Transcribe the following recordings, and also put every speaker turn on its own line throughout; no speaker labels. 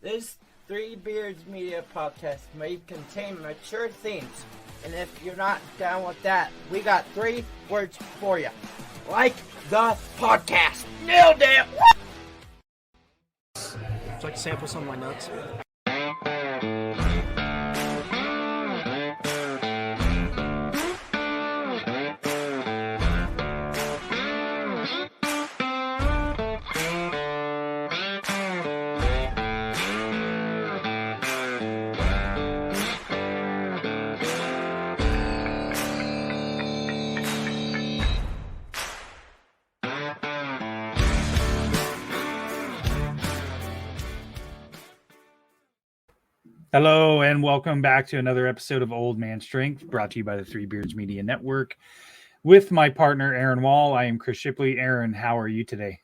This Three Beards Media podcast may contain mature themes, and if you're not down with that, we got 3 words for you. Like the podcast. Nailed it!
Would you like to sample some of my nuts?
Hello and welcome back to another episode of Old Man Strength, brought to you by the Three Beards Media Network. With my partner, Aaron Wall, I am Chris Shipley. Aaron, how are you today?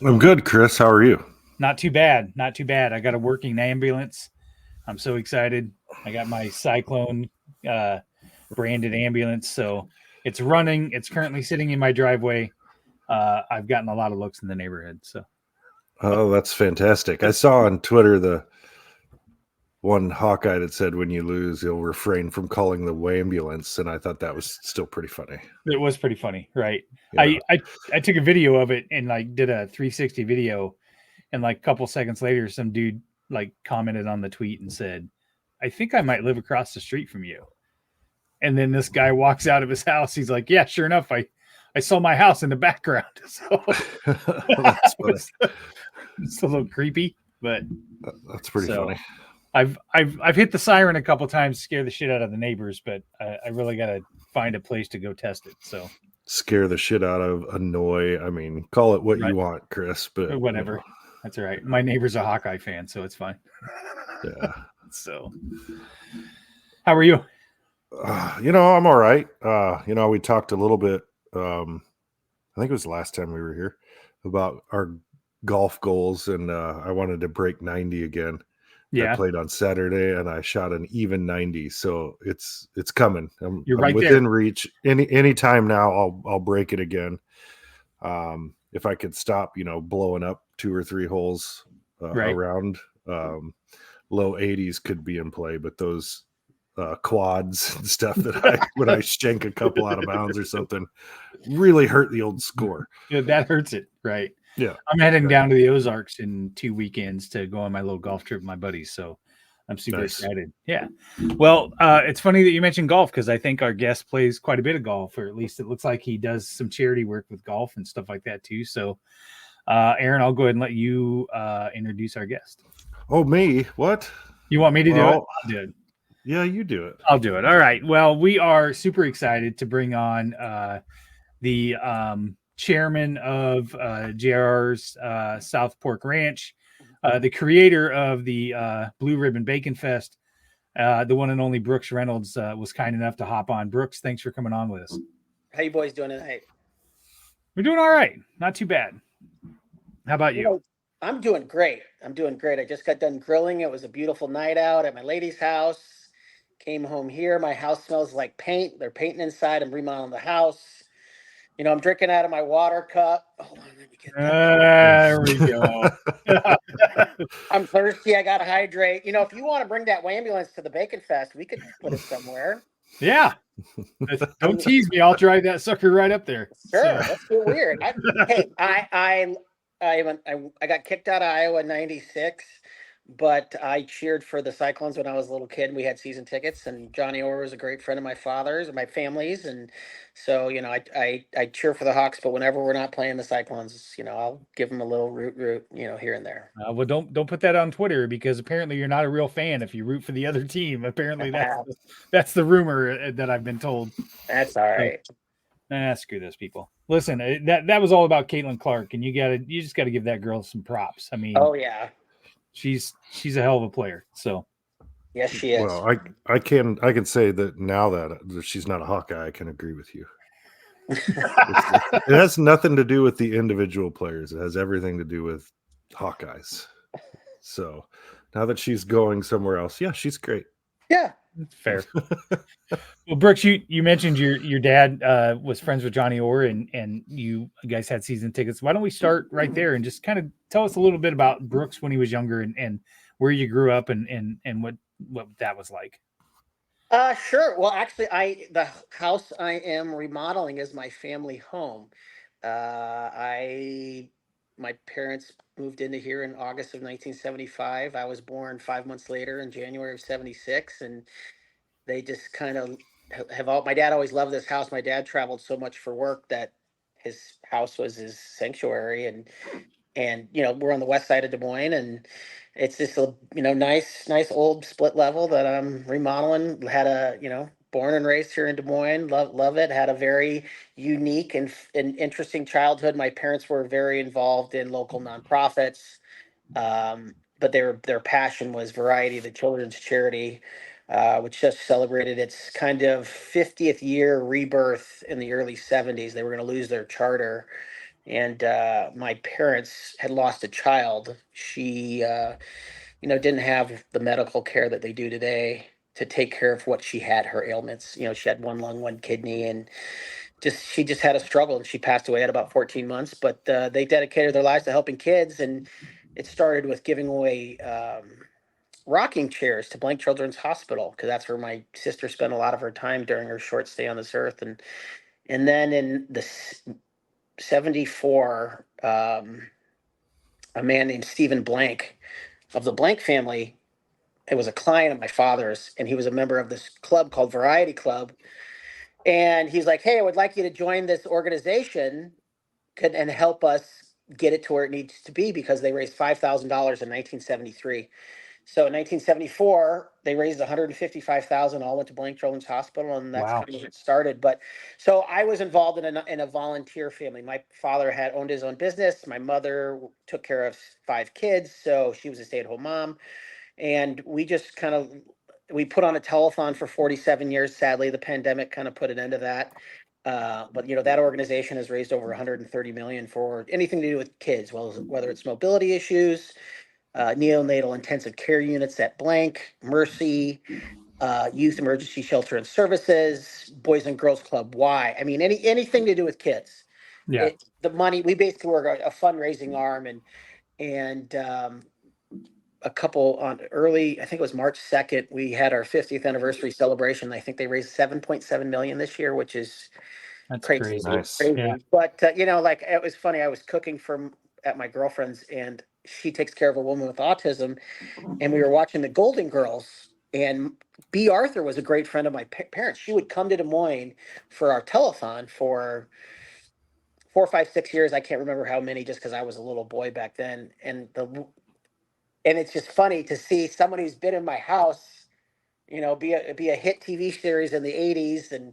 I'm good, Chris. How are you?
Not too bad. Not too bad. I got a working ambulance. I'm so excited. I got my Cyclone branded ambulance, so it's running. It's currently sitting in my driveway. I've gotten a lot of looks in the neighborhood. So,
Oh, that's fantastic. I saw on Twitter the one Hawkeye that said when you lose, you'll refrain from calling the ambulance, and I thought that was still pretty funny.
it was pretty funny, right?
Yeah.
I took a video of it and like did a 360 video, and like a couple seconds later, some dude like commented on the tweet and said, "I think I might live across the street from you." And then this guy walks out of his house. He's like, "Yeah, sure enough, I saw my house in the background." So
That's funny.
it's a little creepy, but
That's pretty funny.
I've hit the siren a couple times to scare the shit out of the neighbors, but I really got to find a place to go test it. So
Scare the shit out of, annoy. I mean, call it what
Right.
you want, Chris, but
whatever.
you know,
That's all right. My neighbor's a Hawkeye fan, so it's fine.
yeah.
So, how are you?
I'm all right. We talked a little bit. I think it was the last time we were here about our golf goals, and I wanted to break 90 again.
Yeah,
I played on Saturday and I shot an even 90, so it's coming. I'm
right
within
there.
reach. Any time now, I'll break it again. If I could stop, blowing up 2 or 3 holes
Right.
around, low 80s could be in play, but those quads and stuff that when I shank a couple out of bounds or something really hurt the old score.
Yeah, that hurts it, right?
Yeah,
I'm heading down to the Ozarks in 2 weekends to go on my little golf trip with my buddies, so I'm super
Nice.
excited. Yeah. Well, it's funny that you mentioned golf because I think our guest plays quite a bit of golf, or at least it looks like he does some charity work with golf and stuff like that too. So, Aaron, I'll go ahead and let you introduce our guest.
Oh, me? What?
You want me to do it?
Well,
I'll do it.
Yeah, you do it.
I'll do it. All right. Well, we are super excited to bring on the chairman of JR's Southpork Ranch, the creator of the Blue Ribbon Bacon Fest, the one and only Brooks Reynolds was kind enough to hop on. Brooks, thanks for coming on with us.
How you boys doing tonight?
We're doing all right. Not too bad. How about you?
I'm doing great. I just got done grilling. It was a beautiful night out at my lady's house. Came home here. My house smells like paint. They're painting inside. I'm remodeling the house. I'm drinking out of my water cup. Hold on, let me get that.
There we go.
I'm thirsty. I got to hydrate. If you want to bring that ambulance to the Bacon Fest, we could put it somewhere.
Yeah. Don't tease me. I'll drive that sucker right up there.
Sure.
So.
Let's get weird. I got kicked out of Iowa in '96, but I cheered for the Cyclones when I was a little kid. We had season tickets, and Johnny Orr was a great friend of my father's and my family's, and so I cheer for the Hawks. But whenever we're not playing the Cyclones, I'll give them a little root, here and there.
Well, don't put that on Twitter because apparently you're not a real fan if you root for the other team. Apparently that's the rumor that I've been told.
That's all right.
Screw those people. Listen, that was all about Caitlin Clark, and you just gotta give that girl some props. I mean,
Oh yeah,
she's a hell of a player. So
yes, she is.
Well, I can say that now that she's not a Hawkeye, I can agree with you. It has nothing to do with the individual players. It has everything to do with Hawkeyes. So now that she's going somewhere else, yeah, she's great.
Yeah,
Fair. Well, Brooks, you mentioned your dad was friends with Johnny Orr, and you guys had season tickets. Why don't we start right there and just kind of tell us a little bit about Brooks when he was younger, and where you grew up, and what that was like.
Sure. Well, actually, the house I am remodeling is my family home. I My parents moved into here in August of 1975. I was born 5 months later in January of 76, and they just kind of have all. My dad always loved this house. My dad traveled so much for work that his house was his sanctuary, and we're on the west side of Des Moines, and it's this nice old split level that I'm remodeling. Had a born and raised here in Des Moines, love it. Had a very unique and interesting childhood. My parents were very involved in local nonprofits, but their passion was Variety, the children's charity, which just celebrated its kind of 50th year rebirth in the early 70s. They were going to lose their charter, and my parents had lost a child. She didn't have the medical care that they do today to take care of what she had, her ailments. She had one lung, one kidney, and she just had a struggle, and she passed away at about 14 months. But they dedicated their lives to helping kids, and it started with giving away rocking chairs to Blank Children's Hospital, because that's where my sister spent a lot of her time during her short stay on this earth. And then in the 74, a man named Stephen Blank of the Blank family, it was a client of my father's, and he was a member of this club called Variety Club. And he's like, "Hey, I would like you to join this organization and help us get it to where it needs to be," because they raised $5,000 in 1973. So in 1974, they raised 155,000, all went to Blank Children's Hospital, and that's
Wow.
kind of it started. But so I was involved in a volunteer family. My father had owned his own business. My mother took care of 5 kids, so she was a stay-at-home mom. And we just kind of we put on a telethon for 47 years. Sadly, the pandemic kind of put an end to that. But that organization has raised over 130 million for anything to do with kids, well, whether it's mobility issues, neonatal intensive care units at Blank, Mercy, Youth Emergency Shelter and Services, Boys and Girls Club Y. I mean, anything to do with kids.
Yeah,
The money, we basically were a fundraising arm, and a couple on early, I think it was March 2nd, we had our 50th anniversary celebration. I think they raised 7.7 million this year, which is
that's
crazy.
crazy.
Nice.
Yeah.
But like, it was funny. I was cooking at my girlfriend's, and she takes care of a woman with autism, and we were watching the Golden Girls. And B. Arthur was a great friend of my parents. She would come to Des Moines for our telethon for 4, 5, 6 years. I can't remember how many, just because I was a little boy back then. And it's just funny to see someone who's been in my house, be a hit TV series in the 80s. And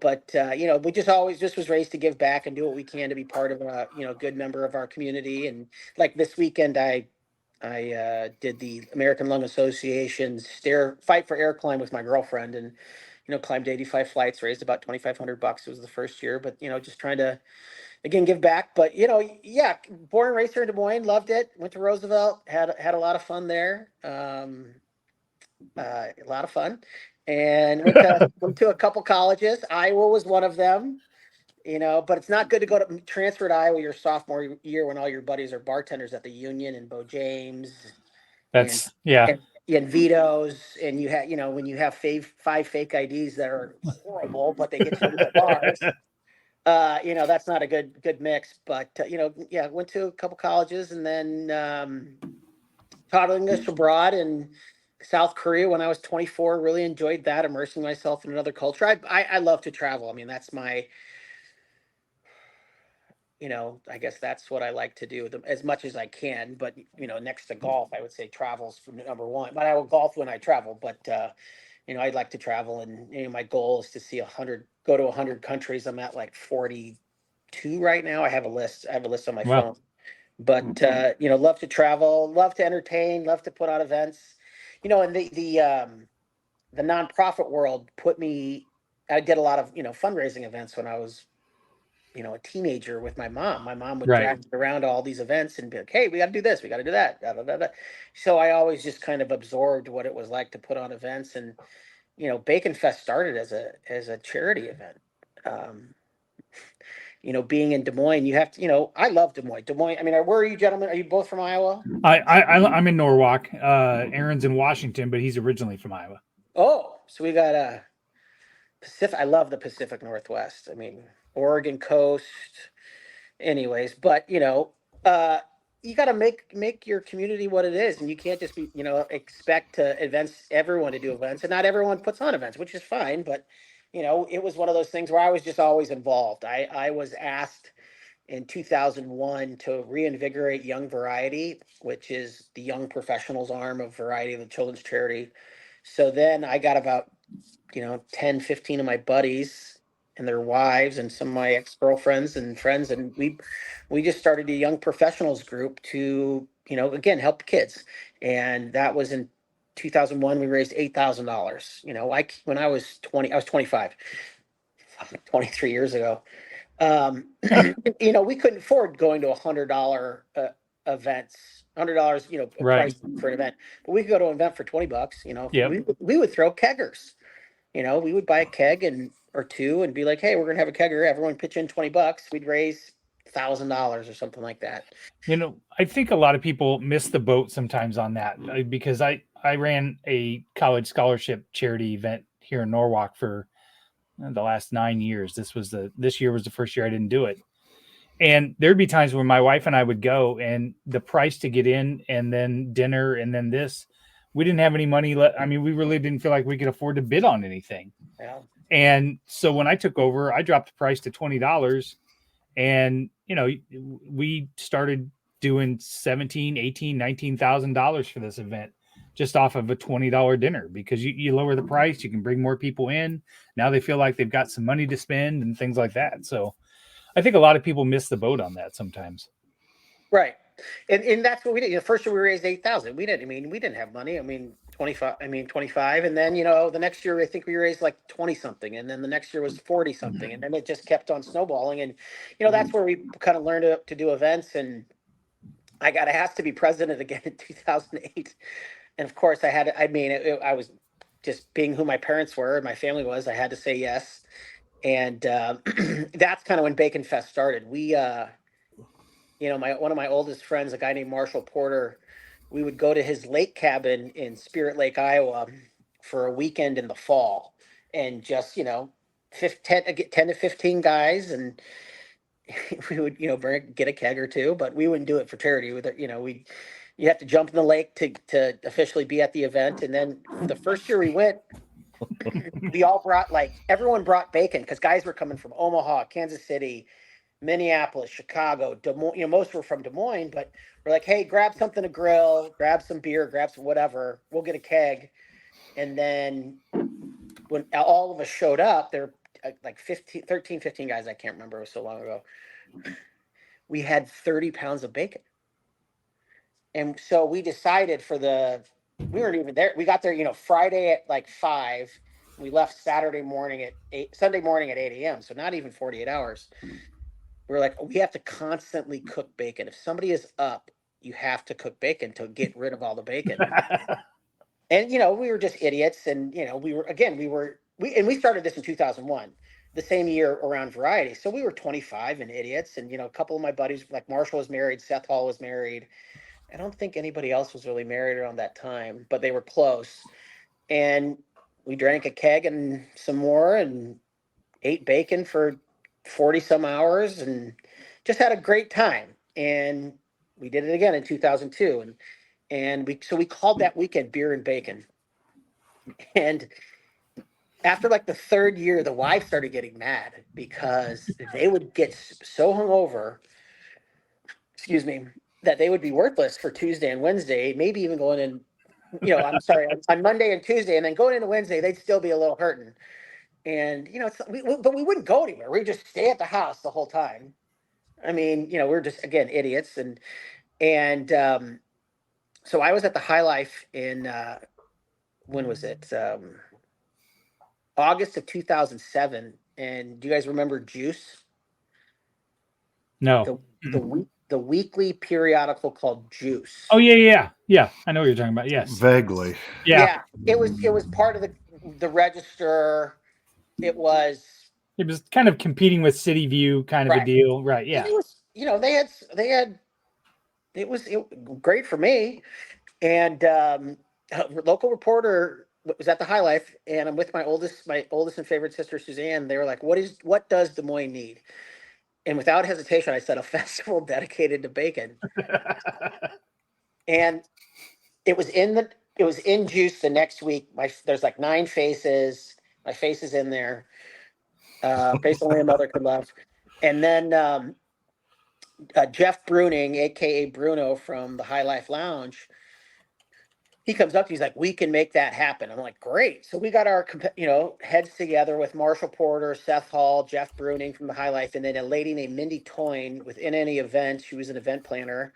but we just was raised to give back and do what we can to be part of a good member of our community. And like this weekend, I did the American Lung Association's stair fight for air climb with my girlfriend, and climbed 85 flights, raised about $2,500. It was the first year, but just trying to again give back. But yeah, born and raised here in Des Moines, loved it. Went to Roosevelt, had a lot of fun there. A lot of fun, and went to a couple colleges. Iowa was one of them. But it's not good to go to transfer to Iowa your sophomore year when all your buddies are bartenders at the Union, and Bo James and
Yeah.
and Vito's, and when you have five fake IDs that are horrible, but they get you into the bars. That's not a good mix. But yeah, went to a couple colleges, and then taught English abroad in South Korea when I was 24. Really enjoyed that, immersing myself in another culture. I love to travel. I mean, that's my, I guess that's what I like to do as much as I can. But next to golf, I would say travel's number one. But I will golf when I travel. But I'd like to travel, and my goal is to see go to 100 countries. I'm at like 42 right now. I have a list. I have a list on my
Wow.
phone. But love to travel, love to entertain, love to put on events. And the nonprofit world put me. I did a lot of fundraising events when I was a teenager with my mom. My mom would
Right.
drag me around to all these events and be like, "Hey, we got to do this, we got to do that." Da, da, da, da. So I always just kind of absorbed what it was like to put on events, and Bacon Fest started as a charity event. Um, Being in Des Moines, you have to, I love Des Moines. Des Moines. I mean, where are you gentlemen? Are you both from Iowa?
I'm in Norwalk. Aaron's in Washington, but he's originally from Iowa.
Oh, so we got Pacific. I love the Pacific Northwest. I mean, Oregon coast. Anyways, but you got to make your community what it is, and you can't just be expect everyone to do events, and not everyone puts on events, which is fine. But it was one of those things where I was just always involved. I was asked in 2001 to reinvigorate Young Variety, which is the young professionals arm of Variety, the children's charity. So then I got about 10, 15 of my buddies and their wives and some of my ex-girlfriends and friends, and we just started a young professionals group to again help kids. And that was in 2001. We raised $8,000. When I was 20, I was 25, 23 years ago. We couldn't afford going to $100 events, $100, a
Right.
price for an event, but we could go to an event for $20.
Yep.
We would throw keggers. We would buy a keg or two and be like, "Hey, we're gonna have a kegger. Everyone pitch in $20. We'd raise $1,000 or something like that."
I think a lot of people miss the boat sometimes on that because I ran a college scholarship charity event here in Norwalk for the last 9 years. This year was the first year I didn't do it. And there'd be times where my wife and I would go, and the price to get in and then dinner and then this, we didn't have any money left. I mean, we really didn't feel like we could afford to bid on anything.
Yeah.
And so when I took over, I dropped the price to $20, and we started doing $17,000, $18,000, $19,000 for this event just off of a $20 dinner, because you lower the price, you can bring more people in. Now they feel like they've got some money to spend and things like that. So I think a lot of people miss the boat on that sometimes.
Right. And that's what we did. First year we raised 8,000. We didn't have money. 25. And then, the next year, I think we raised like 20 something. And then the next year was 40 something. And then it just kept on snowballing. And, that's where we kind of learned to do events. And I got asked to be president again in 2008. And of course I was just being who my parents were and my family was, I had to say yes. And that's kind of when Bacon Fest started. We, one of my oldest friends, a guy named Marshall Porter, we would go to his lake cabin in Spirit Lake, Iowa for a weekend in the fall, and just, 10 to 15 guys. And we would, get a keg or two, but we wouldn't do it for charity. You have to jump in the lake to officially be at the event. And then the first year we went, we all brought, everyone brought bacon, because guys were coming from Omaha, Kansas City, Minneapolis, Chicago, Des Moines. Most were from Des Moines, but we're like, "Hey, grab something to grill, grab some beer, grab some whatever. We'll get a keg." And then when all of us showed up, there were like 13, 15 guys. I can't remember. It was so long ago. We had 30 pounds of bacon. And so we decided we weren't even there. We got there, Friday at like 5. We left Saturday morning at 8, Sunday morning at 8 a.m. So not even 48 hours. We're like, we have to constantly cook bacon. If somebody is up, you have to cook bacon to get rid of all the bacon. And, we were just idiots. And, we started this in 2001, the same year around Variety. So we were 25 and idiots. And, a couple of my buddies, like Marshall was married, Seth Hall was married. I don't think anybody else was really married around that time, but they were close. And we drank a keg and some more and ate bacon for 40 some hours and just had a great time. And we did it again in 2002. And we called that weekend Beer and Bacon. And after like the third year, the wife started getting mad because they would get so hungover, excuse me, that they would be worthless for Tuesday and Wednesday, maybe even going in, I'm sorry, on Monday and Tuesday, and then going into Wednesday, they'd still be a little hurting. And, but we wouldn't go anywhere. We'd just stay at the house the whole time. I mean, we're just, again, idiots. And so I was at the High Life in, when was it? August of 2007. And do you guys remember Juice?
No.
The weekly periodical called Juice.
Oh yeah. I know what you're talking about. Yes.
Vaguely.
Yeah.
It was part of the Register. It was
It was kind of competing with City View kind of a
right.
deal. Right.
And
Yeah.
it was, they had it was great for me. And a local reporter was at the High Life, and I'm with my oldest and favorite sister Suzanne. They were like, what does Des Moines need?" And without hesitation, I said, "A festival dedicated to bacon." And it was in Juice the next week. There's like 9 faces. My face is in there. Face only a mother could love. And then Jeff Bruning, aka Bruno from the High Life Lounge, he comes up. He's like, "We can make that happen." I'm like, "Great!" So we got our heads together with Marshall Porter, Seth Hall, Jeff Bruning from the High Life, and then a lady named Mindy Toyne within any event. She was an event planner.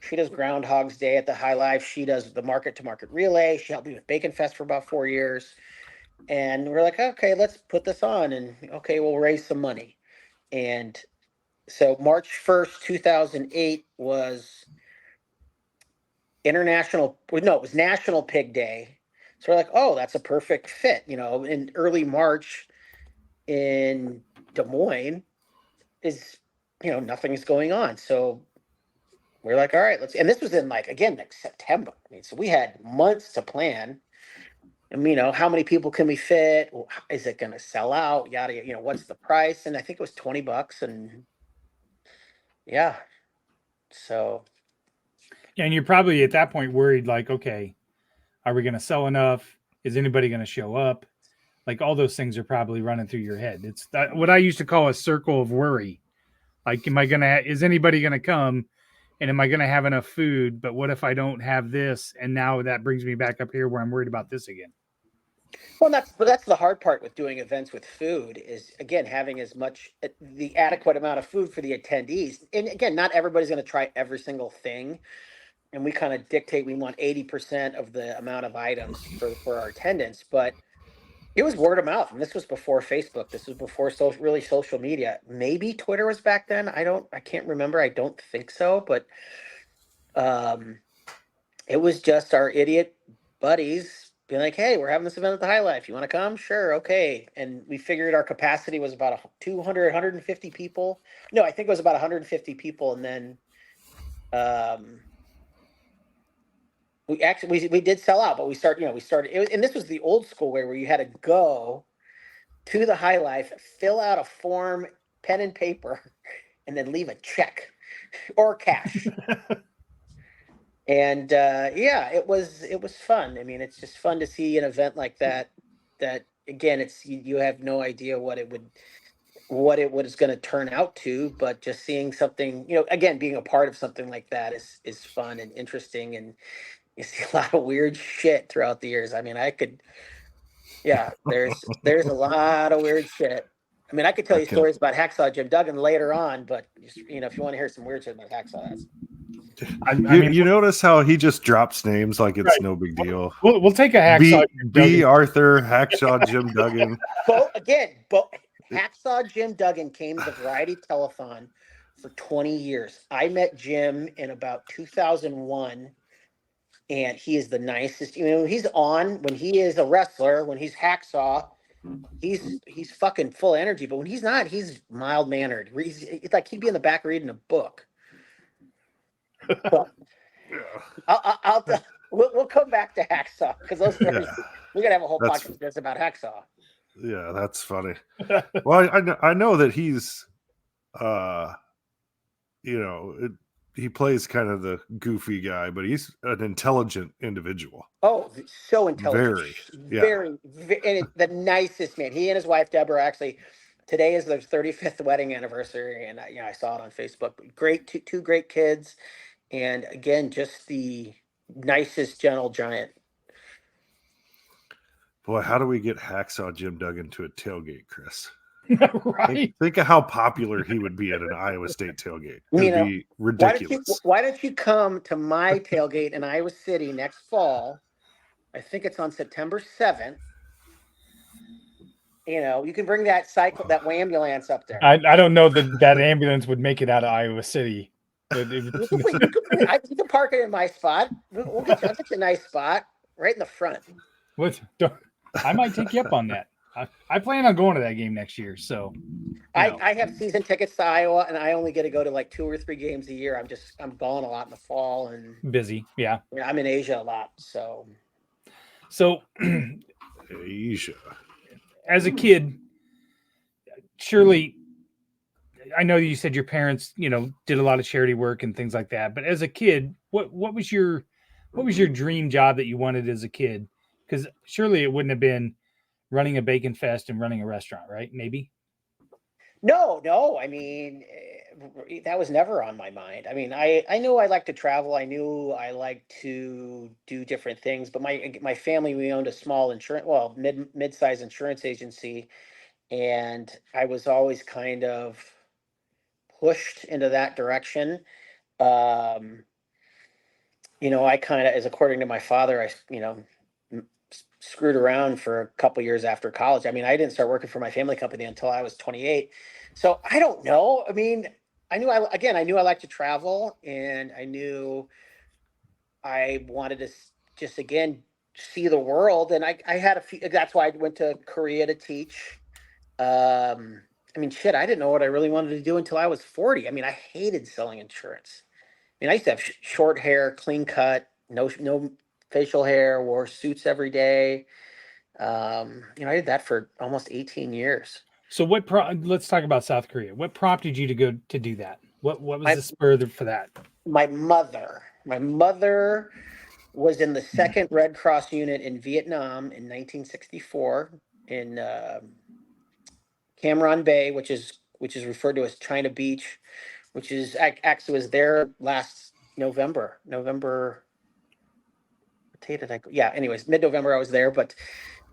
She does Groundhog's Day at the High Life. She does the Market to Market Relay. She helped me with Bacon Fest for about 4 years. And we're like, "Okay, let's put this on, and okay, we'll raise some money." And so March 1st, 2008 was it was National Pig Day. So we're like, "Oh, that's a perfect fit." In early March in Des Moines is, nothing's going on. So we're like, "All right, let's," and this was in like September. I mean, so we had months to plan. And how many people can we fit? Is it going to sell out? Yada, what's the price? And I think it was $20. And yeah, so
And you're probably at that point worried, like, okay, are we going to sell enough? Is anybody going to show up? Like all those things are probably running through your head. It's what I used to call a circle of worry. Like, is anybody going to come? And am I going to have enough food? But what if I don't have this? And now that brings me back up here where I'm worried about this again.
well, that's the hard part with doing events with food is, again, having the adequate amount of food for the attendees. And again, not everybody's going to try every single thing. And we kind of dictate we want 80% of the amount of items for our attendance. But it was word of mouth. And this was before Facebook. This was before social media. Maybe Twitter was back then. I can't remember. I don't think so. But it was just our idiot buddies being like, "Hey, we're having this event at the High Life. You want to come? Sure. Okay." And we figured our capacity was about 200, 150 people. No, I think it was about 150 people. And then we did sell out, but we started, and this was the old school way where you had to go to the High Life, fill out a form, pen and paper, and then leave a check or cash. And it was fun. I mean, it's just fun to see an event like that. That again, you have no idea what it was going to turn out to, but just seeing something, again, being a part of something like that is fun and interesting, and you see a lot of weird shit throughout the years. I mean, there's a lot of weird shit. I mean, I could tell you stories about Hacksaw Jim Duggan later on, but if you want to hear some weird shit about Hacksaw, that's.
You notice how he just drops names like it's no big deal.
We'll take a Hacksaw.
B. Arthur, Hacksaw Jim Duggan.
Hacksaw Jim Duggan came to the Variety Telethon for 20 years. I met Jim in about 2001, and he is the nicest. He's on when he is a wrestler. When he's Hacksaw, he's fucking full energy. But when he's not, he's mild mannered. It's like he'd be in the back reading a book. But we'll come back to Hacksaw because those stories, we're gonna have a whole podcast just about Hacksaw.
Yeah, that's funny. Well, I know that he's, he plays kind of the goofy guy, but he's an intelligent individual.
Oh, so intelligent. Very, and the nicest man. He and his wife Deborah actually. Today is their 35th wedding anniversary, and I saw it on Facebook. Great, two great kids. And again, just the nicest gentle giant.
Boy, how do we get Hacksaw Jim Duggan to a tailgate, Chris?
Right.
Think of how popular he would be at an Iowa State tailgate. It would be ridiculous.
Why don't you come to my tailgate in Iowa City next fall? I think it's on September 7th. You know, you can bring that ambulance up there.
I don't know that ambulance would make it out of Iowa City.
You can park it in my spot. I'll get you a nice spot right in the front.
I might take you up on that. I plan on going to that game next year. So
I have season tickets to Iowa, and I only get to go to like 2 or 3 games a year. I'm gone a lot in the fall and
busy. Yeah.
I'm in Asia a lot. So
Asia.
As a kid, surely, I know you said your parents, did a lot of charity work and things like that. But as a kid, what was your dream job that you wanted as a kid? Because surely it wouldn't have been running a bacon fest and running a restaurant, right? Maybe.
No. I mean, that was never on my mind. I mean, I knew I liked to travel. I knew I liked to do different things. But my family, we owned a small mid-sized insurance agency, and I was always kind of pushed into that direction. I kind of, as according to my father, screwed around for a couple years after college. I mean, I didn't start working for my family company until I was 28. So I don't know. I mean, I knew I liked to travel, and I knew I wanted to just, again, see the world. And I had that's why I went to Korea to teach. I mean, shit, I didn't know what I really wanted to do until I was 40. I mean, I hated selling insurance. I mean, I used to have short hair, clean cut, no facial hair, wore suits every day. I did that for almost 18 years.
So let's talk about South Korea. What prompted you to go to do that? What was the spur for that?
My mother was in the 2nd Red Cross unit in Vietnam in 1964 in Cam Ranh Bay, which is referred to as China Beach, which is actually was there last November. Anyways, mid-November I was there, but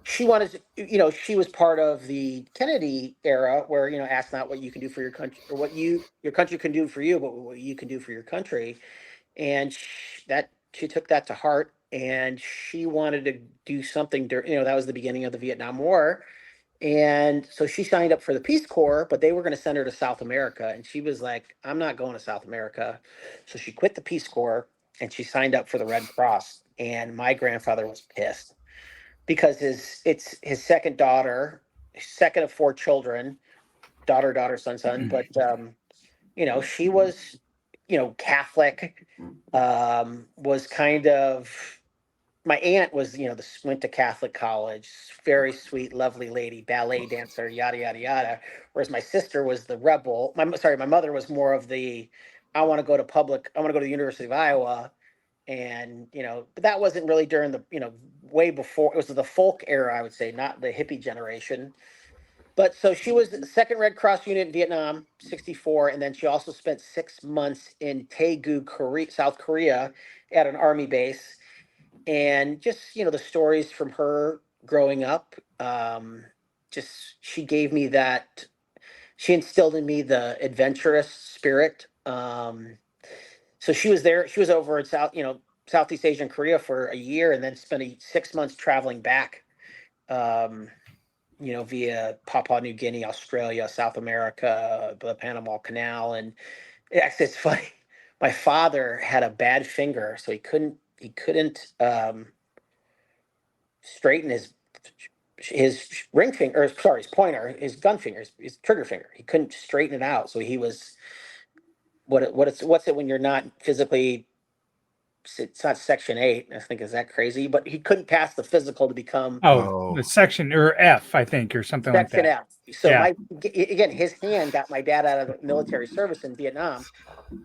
she wanted to, she was part of the Kennedy era where, ask not what you can do for your country or what your country can do for you, but what you can do for your country. And she took that to heart, and she wanted to do something that was the beginning of the Vietnam War. And so she signed up for the Peace Corps, but they were going to send her to South America. And she was like, I'm not going to South America. So she quit the Peace Corps and she signed up for the Red Cross. And my grandfather was pissed because it's his second daughter, second of 4 children, daughter, son. But, she was, Catholic, was kind of, my aunt was, went to Catholic college, very sweet, lovely lady, ballet dancer, yada, yada, yada. Whereas my sister was the rebel. My mother was more of the, I want to go to the University of Iowa. And, but that wasn't really during the, way before, it was the folk era, I would say, not the hippie generation. But so she was the 2nd Red Cross unit in Vietnam, 64. And then she also spent 6 months in Daegu, South Korea at an army base. And just, the stories from her growing up, she gave me that, she instilled in me the adventurous spirit. So she was there, she was over in Southeast Asia and Korea for a year, and then spent 6 months traveling back, via Papua New Guinea, Australia, South America, the Panama Canal. And it's funny. My father had a bad finger, so he couldn't straighten his ring finger, his pointer, his gun finger, his trigger finger. He couldn't straighten it out. So he was what's it when you're not physically, it's not Section 8. I think, is that crazy? But he couldn't pass the physical to become
the Section or F, I think, or something like that.
Section F. So his hand got my dad out of the military service in Vietnam.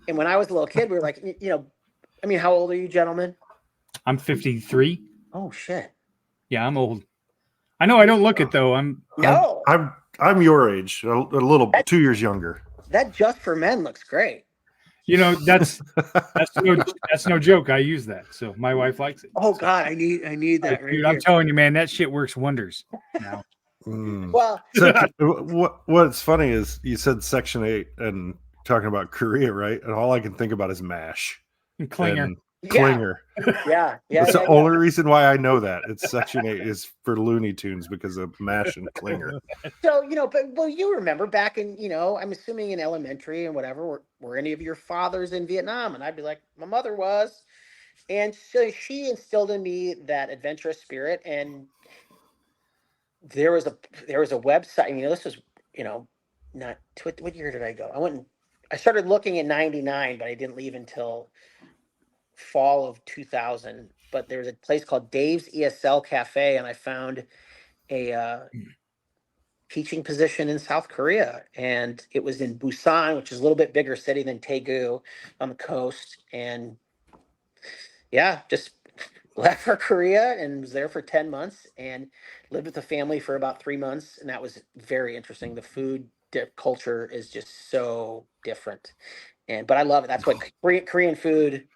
And when I was a little kid, we were like, I mean, how old are you, gentlemen?
I'm 53.
Oh shit.
Yeah, I'm old. I know I don't look it though. I'm
your age, a little 2 years younger.
That Just for Men looks great.
That's no joke. I use that, so my wife likes it.
Oh God, I need that.
Dude, I'm telling you, man, that shit works wonders now.
Well,
what's funny is you said Section 8 and talking about Korea, right? And all I can think about is MASH
and Klinger.
Klinger.
Yeah.
That's the only reason why I know that. It's such an is for Looney Tunes because of Mash and Klinger.
So, but you remember back in, I'm assuming in elementary and whatever, were any of your fathers in Vietnam? And I'd be like, my mother was. And so she instilled in me that adventurous spirit. And there was a website, this was, not, what year did I go? I started looking in 99, but I didn't leave until fall of 2000. But there was a place called Dave's ESL Cafe, and I found a teaching position in South Korea, and it was in Busan, which is a little bit bigger city than Daegu on the coast. And yeah, just left for Korea and was there for 10 months and lived with the family for about 3 months, and that was very interesting. The food culture is just so different, but I love it. That's what Korean food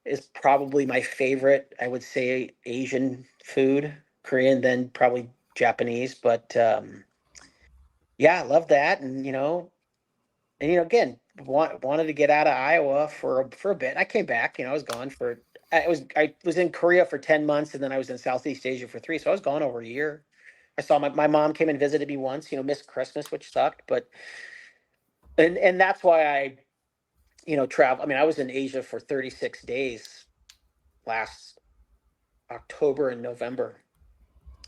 is probably my favorite. I would say Asian food, Korean, then probably Japanese. But yeah, I love that. And again, wanted to get out of Iowa for a bit. I came back. I was gone for. I was in Korea for 10 months, and then I was in Southeast Asia for 3. So I was gone over a year. I saw my mom came and visited me once. Missed Christmas, which sucked, but and that's why I travel. I mean, I was in Asia for 36 days last October and November.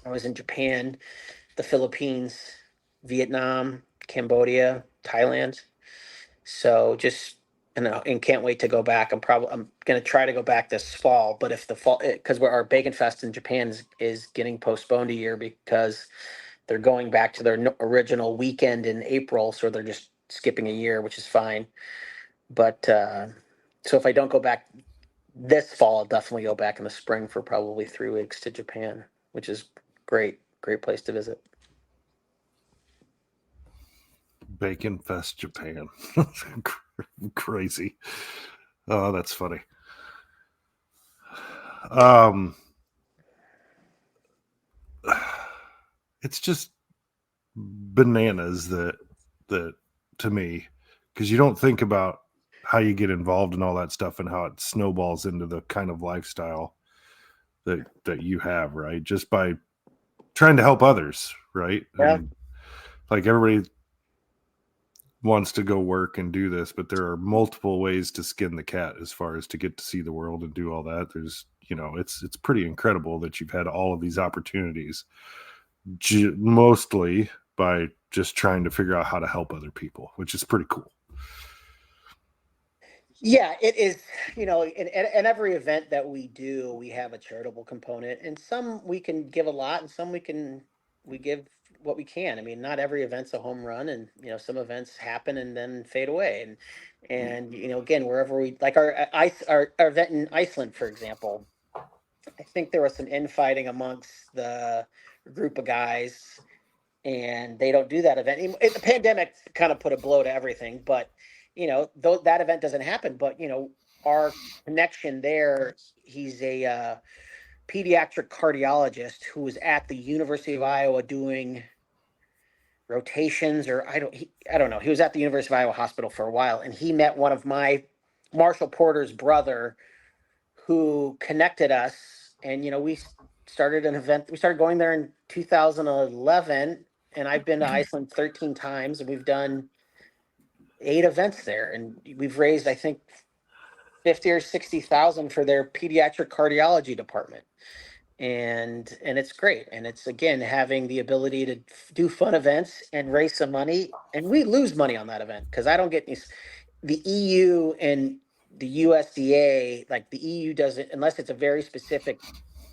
I was in Japan, the Philippines, Vietnam, Cambodia, Thailand. So just and can't wait to go back. I'm going to try to go back this fall, but if the fall, because our Bacon Fest in Japan is getting postponed a year because they're going back to their original weekend in April, so they're just skipping a year, which is fine. But so if I don't go back this fall, I'll definitely go back in the spring for probably 3 weeks to Japan, which is great place to visit.
Bacon Fest Japan. Crazy. Oh, that's funny. It's just bananas that to me, because you don't think about how you get involved in all that stuff and how it snowballs into the kind of lifestyle that you have, right? Just by trying to help others, right?
Yeah.
And like everybody wants to go work and do this, but there are multiple ways to skin the cat as far as to get to see the world and do all that. There's, it's pretty incredible that you've had all of these opportunities, mostly by just trying to figure out how to help other people, which is pretty cool.
Yeah, it is. In every event that we do, we have a charitable component, and some we can give a lot, and some we give what we can. I mean, not every event's a home run, and some events happen and then fade away. And again, wherever we like our event in Iceland, for example, I think there was some infighting amongst the group of guys, and they don't do that event anymore. The pandemic kind of put a blow to everything, but though that event doesn't happen, but our connection there, he's a pediatric cardiologist who was at the University of Iowa doing rotations, or I don't know. He was at the University of Iowa hospital for a while, and he met one of my Marshall Porter's brother, who connected us, and we started an event. We started going there in 2011, and I've been to Iceland 13 times, and we've done 8 events there, and we've raised, I think, 50 or 60,000 for their pediatric cardiology department. And it's great. And it's, again, having the ability to do fun events and raise some money. And we lose money on that event because I don't get the EU and the USDA, like the EU doesn't, unless it's a very specific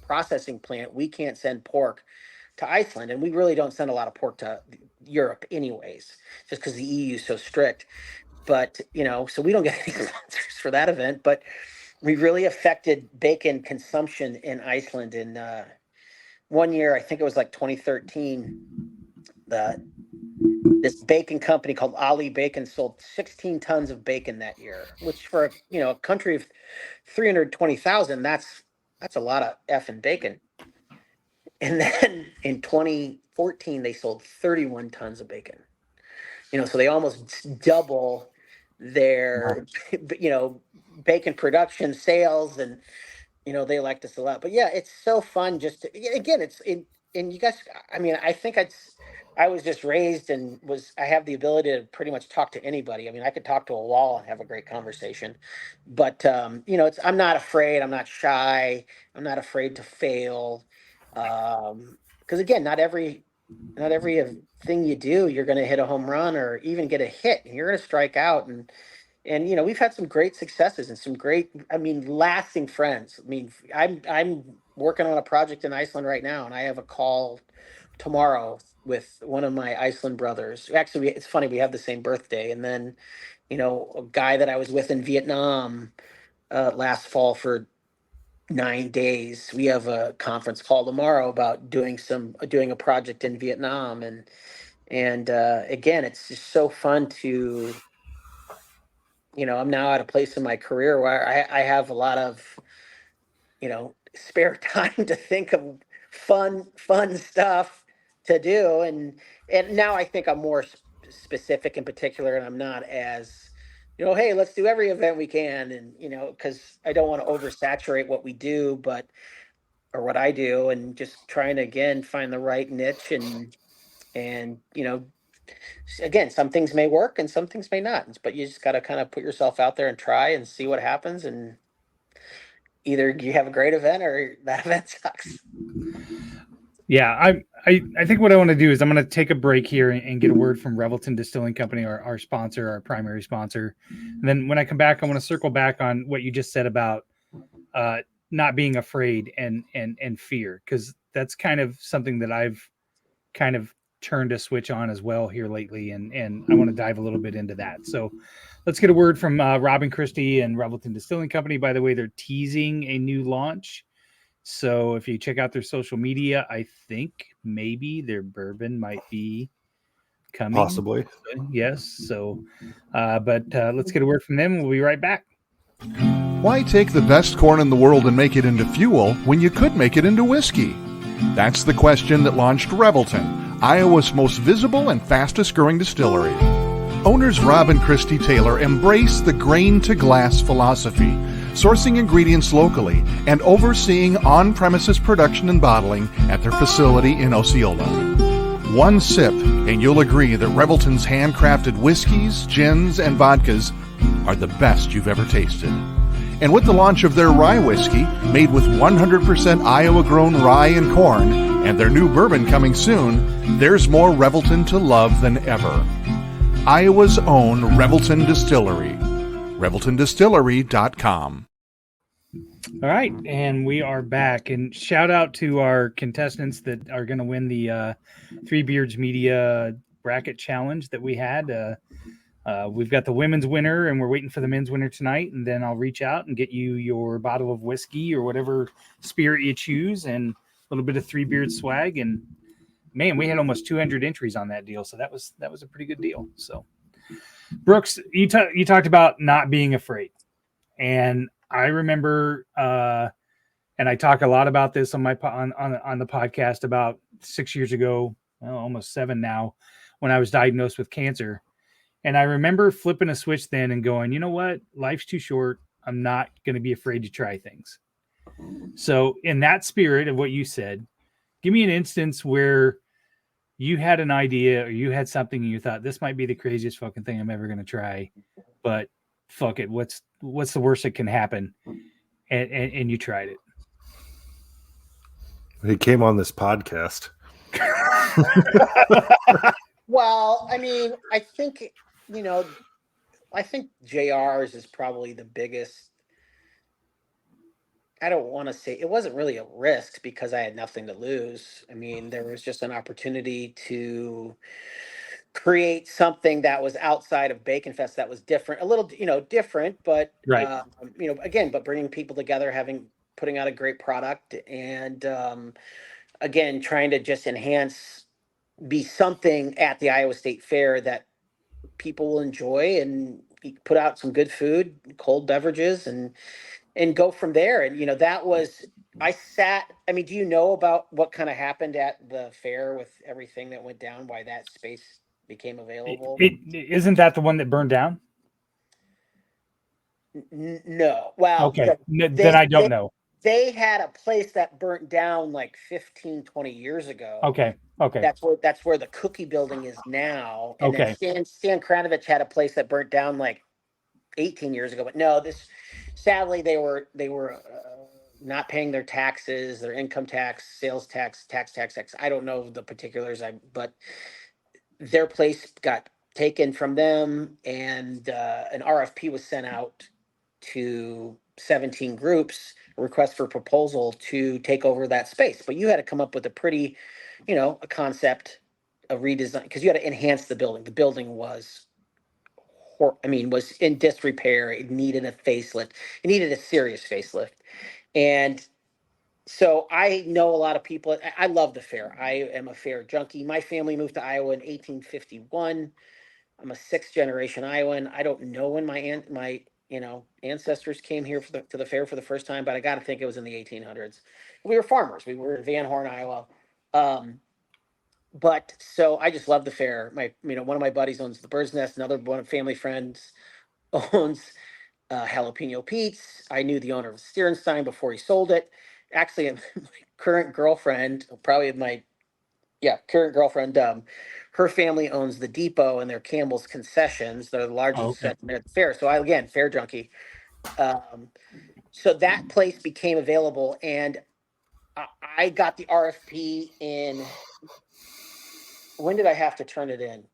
processing plant, we can't send pork to Iceland. And we really don't send a lot of pork to Europe anyways, just because the EU is so strict. But, so we don't get any sponsors for that event, but we really affected bacon consumption in Iceland in one year. I think it was like 2013. This bacon company called Ali Bacon sold 16 tons of bacon that year, which for a country of 320,000, that's a lot of effing bacon. And then in 2014, they sold 31 tons of bacon. So they almost double their bacon production sales, and they liked us a lot. But yeah, it's so fun just to, again, and you guys, I mean, I was just raised and I have the ability to pretty much talk to anybody. I mean, I could talk to a wall and have a great conversation. But I'm not afraid, I'm not shy, I'm not afraid to fail. Because again, not every thing you do, you're going to hit a home run or even get a hit. You're going to strike out, and we've had some great successes and some great, I mean, lasting friends. I mean, I'm working on a project in Iceland right now, and I have a call tomorrow with one of my Iceland brothers. Actually, it's funny, we have the same birthday. And then a guy that I was with in Vietnam last fall for 9 days. We have a conference call tomorrow about doing a project in Vietnam, and again, it's just so fun to, I'm now at a place in my career where I have a lot of, spare time to think of fun stuff to do. And now I think I'm more specific and particular, and I'm not as, hey, let's do every event we can. And, because I don't want to oversaturate what we do, or what I do, and just trying to, again, find the right niche. And, again, some things may work and some things may not, but you just got to kind of put yourself out there and try and see what happens. And either you have a great event or that event sucks.
Yeah, I think what I want to do is I'm going to take a break here and get a word from Revelton Distilling Company, our sponsor, our primary sponsor. And then when I come back, I want to circle back on what you just said about not being afraid and fear, because that's kind of something that I've kind of turned a switch on as well here lately, and I want to dive a little bit into that. So let's get a word from Robin Christie and Revelton Distilling Company. By the way, they're teasing a new launch. So if you check out their social media, I think maybe their bourbon might be coming.
Possibly.
Yes. So, but let's get a word from them. We'll be right back.
Why take the best corn in the world and make it into fuel when you could make it into whiskey? That's the question that launched Revelton, Iowa's most visible and fastest growing distillery. Owners Rob and Christy Taylor embrace the grain-to-glass philosophy, sourcing ingredients locally and overseeing on-premises production and bottling at their facility in Osceola. One sip and you'll agree that Revelton's handcrafted whiskeys, gins, and vodkas are the best you've ever tasted. And with the launch of their rye whiskey, made with 100% Iowa-grown rye and corn, and their new bourbon coming soon, there's more Revelton to love than ever. Iowa's own Revelton Distillery. ReveltonDistillery.com.
All right, and we are back. And shout out to our contestants that are going to win the Three Beards Media Bracket Challenge that we had. We've got the women's winner, and we're waiting for the men's winner tonight. And then I'll reach out and get you your bottle of whiskey or whatever spirit you choose, and a little bit of Three Beards swag. And man, we had almost 200 entries on that deal, so that was a pretty good deal. So, Brooks, you talked about not being afraid, and I remember, and I talk a lot about this on my on the podcast about 6 years ago, well, almost 7 now, when I was diagnosed with cancer. And I remember flipping a switch then and going, you know what? Life's too short. I'm not going to be afraid to try things. So in that spirit of what you said, give me an instance where you had an idea or you had something and you thought this might be the craziest fucking thing I'm ever going to try, but fuck it. What's the worst that can happen? And you tried it.
He came on this podcast.
Well, I mean, I think JR's is probably the biggest. I don't want to say it wasn't really a risk because I had nothing to lose. I mean, there was just an opportunity to create something that was outside of Bacon Fest that was different, a little, different, but,
Right.
Again, but bringing people together, putting out a great product, and, again, trying to just be something at the Iowa State Fair that people will enjoy, and put out some good food, cold beverages, and go from there. And, I mean, do you know about what kind of happened at the fair with everything that went down, why that space became available?
Isn't that the one that burned down?
No. Well,
Okay, then
they,
I don't
they
know.
they had a place that burnt down like 15, 20 years ago.
Okay, okay,
That's where the Cookie Building is now. And then
okay.
Stan Kranovich had a place that burnt down like 18 years ago. But no, this sadly they were not paying their taxes, their income tax, sales tax. I don't know the particulars. But their place got taken from them, and an RFP was sent out to 17 groups, a request for proposal to take over that space. But you had to come up with a pretty, a concept, a redesign, because you had to enhance the building. The building was in disrepair. It needed a facelift. It needed a serious facelift. And so I know a lot of people. I love the fair. I am a fair junkie. My family moved to Iowa in 1851. I'm a sixth generation Iowan. I don't know when my ancestors came here to the fair for the first time, but I got to think it was in the 1800s. We were farmers. We were in Van Horn, Iowa. But so I just love the fair. One of my buddies owns the Bird's Nest. Another one of family friends owns Jalapeno Pete's. I knew the owner of Steerenstein before he sold it. Actually, my current girlfriend, probably my current girlfriend, her family owns the Depot, and they're Campbell's Concessions. They're the
Oh,
largest
okay.
at the fair. So again, fair junkie. Um, so that place became available, and I got the RFP in. When did I have to turn it in?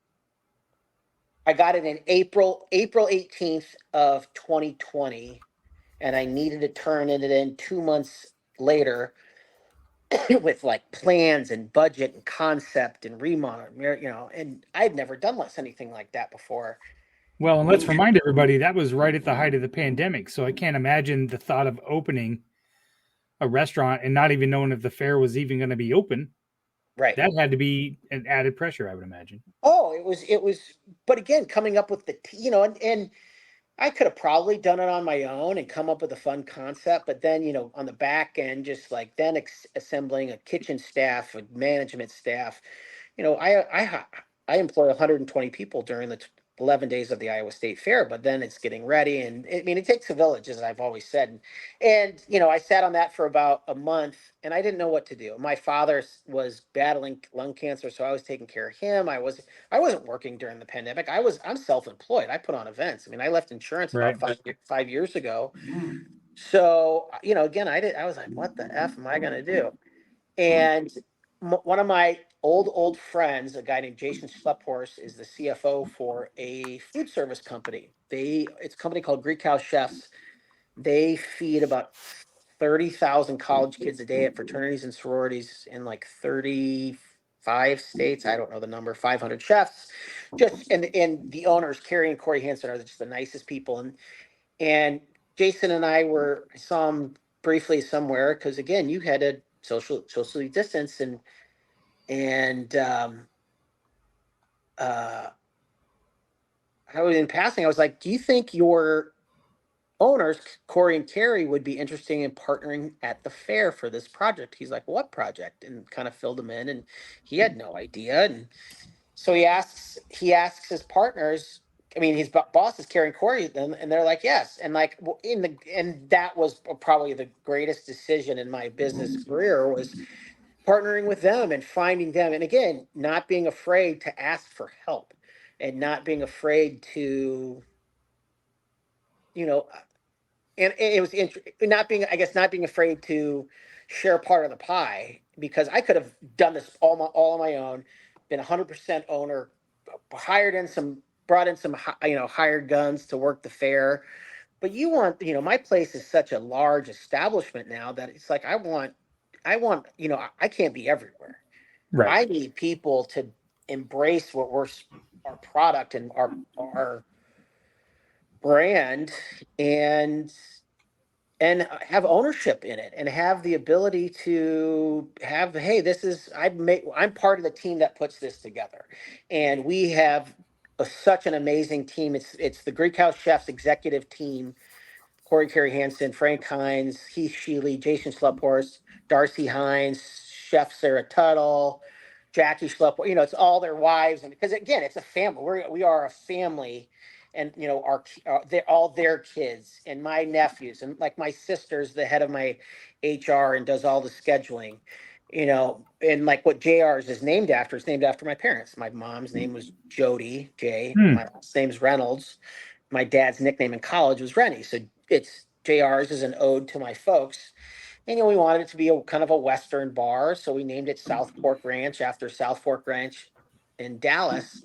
I got it in April 18th of 2020, and I needed to turn it in 2 months later with like plans and budget and concept and remodel, and I'd never done anything like that before.
Well, and let's remind everybody that was right at the height of the pandemic, so I can't imagine the thought of opening a restaurant and not even knowing if the fair was even going to be open.
Right.
That had to be an added pressure, I would imagine.
Oh, it was, but again, coming up with and I could have probably done it on my own and come up with a fun concept, but then, on the back end, just like then assembling a kitchen staff, a management staff. I employ 120 people during the 11 days of the Iowa State Fair, but then it's getting ready, and it takes a village, as I've always said. And I sat on that for about a month, and I didn't know what to do. My father was battling lung cancer, so I was taking care of him. I wasn't working during the pandemic. I'm self-employed. I put on events. I left insurance
Right.
about 5 years ago. So, again, I was like, what the F am I going to do? And one of my old friends, a guy named Jason Schlepphorst, is the CFO for a food service company. It's a company called Greek House Chefs. They feed about 30,000 college kids a day at fraternities and sororities in like 35 states. I don't know the number. 500 chefs. And the owners, Carrie and Corey Hansen, are just the nicest people. And Jason and I saw him briefly somewhere, because again, you had to socially distance, and I was in passing. I was like, "Do you think your owners, Corey and Carrie, would be interested in partnering at the fair for this project?" He's like, "What project?" And kind of filled him in, and he had no idea. And so he asks his partners. His boss is Carrie and Corey, and they're like, "Yes." And like and that was probably the greatest decision in my business career, was partnering with them and finding them. And again, not being afraid to ask for help, and not being afraid to, you know, and it was not being afraid to share part of the pie, because I could have done this all on my own, been 100% owner, brought in some hired guns to work the fair. But my place is such a large establishment now that it's like I can't be everywhere.
Right.
I need people to embrace our product and our brand, and have ownership in it, and have the ability to have, hey, I'm part of the team that puts this together, and we have such an amazing team. It's the Greek House Chefs executive team: Corey Carey Hansen, Frank Hines, Heath Sheely, Jason Schlepphorst, Darcy Hines, Chef Sarah Tuttle, Jackie Schlepphorst. It's all their wives, and because again, it's a family. We are a family and they're all their kids and my nephews, and like my sister's the head of my HR and does all the scheduling, and like what JR's is named after is named after my parents. My mom's name was Jody J.
Hmm.
My last name's Reynolds. My dad's nickname in college was Rennie, so it's JR's is an ode to my folks. And we wanted it to be a kind of a Western bar, so we named it Southpork Ranch after Southpork Ranch in Dallas.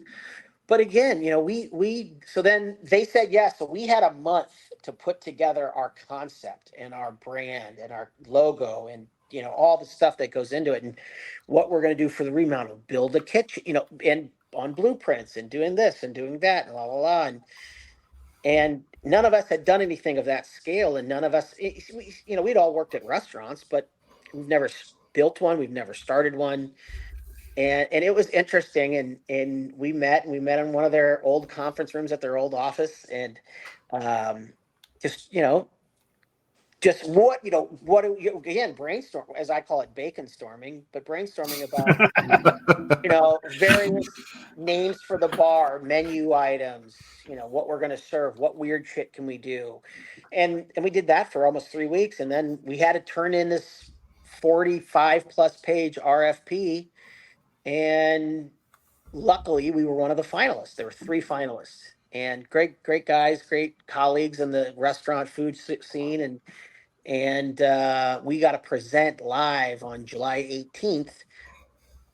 But again, we so then they said yes. So we had a month to put together our concept and our brand and our logo and all the stuff that goes into it and what we're going to do for the remodel, build a kitchen, and on blueprints and doing this and doing that and la la la. And none of us had done anything of that scale, and none of us, we'd all worked at restaurants, but we've never built one, we've never started one. And it was interesting, and we met in one of their old conference rooms at their old office, and just again, brainstorm, as I call it, bacon storming, but brainstorming about various names for the bar, menu items, what we're going to serve, what weird shit can we do. And we did that for almost 3 weeks. And then we had to turn in this 45 plus page RFP. And luckily we were one of the finalists. There were 3 finalists, and great guys, great colleagues in the restaurant food scene. And we got to present live on July 18th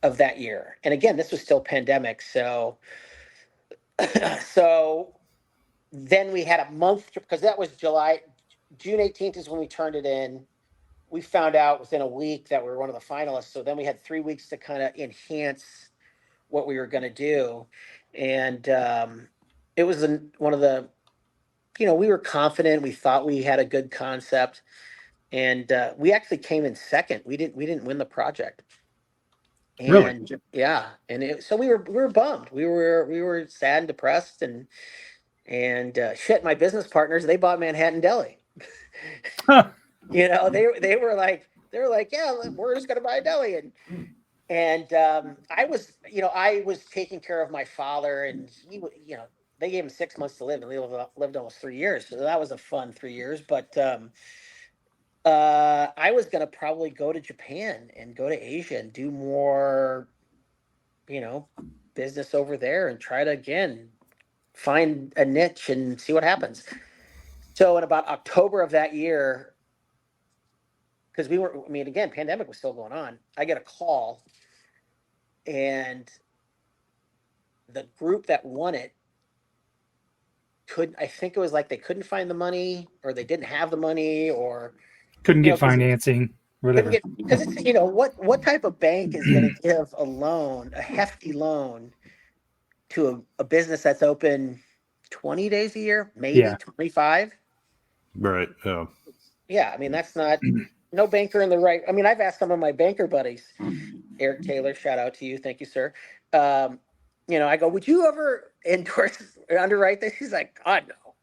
of that year. And again, this was still pandemic. So, so then we had a month because that was June 18th is when we turned it in. We found out within a week that we were one of the finalists. So then we had 3 weeks to kind of enhance what we were going to do. And it was one of the, we were confident. We thought we had a good concept. And we actually came in second. We didn't win the project. And
Really?
yeah, and so we were bummed. We were sad and depressed, and shit. My business partners, they bought Manhattan Deli.
Huh.
They were like yeah, we're just gonna buy a deli, and I was taking care of my father, and they gave him 6 months to live, and he lived almost 3 years, so that was a fun 3 years. But I was gonna probably go to Japan and go to Asia and do more, business over there and try to again find a niche and see what happens. So in about October of that year, because again, pandemic was still going on, I get a call, and the group that won it I think it was like they couldn't find the money, or they didn't have the money, or
Couldn't get
'cause
financing, whatever.
because it's what type of bank is going to give a hefty loan to a business that's open 20 days a year, maybe
Yeah.
25.
Right. Yeah.
Yeah, I mean, that's not no banker in the right. I mean, I've asked some of my banker buddies, Eric Taylor, shout out to you, thank you, sir. I go, would you ever endorse or underwrite this? He's like, God, no.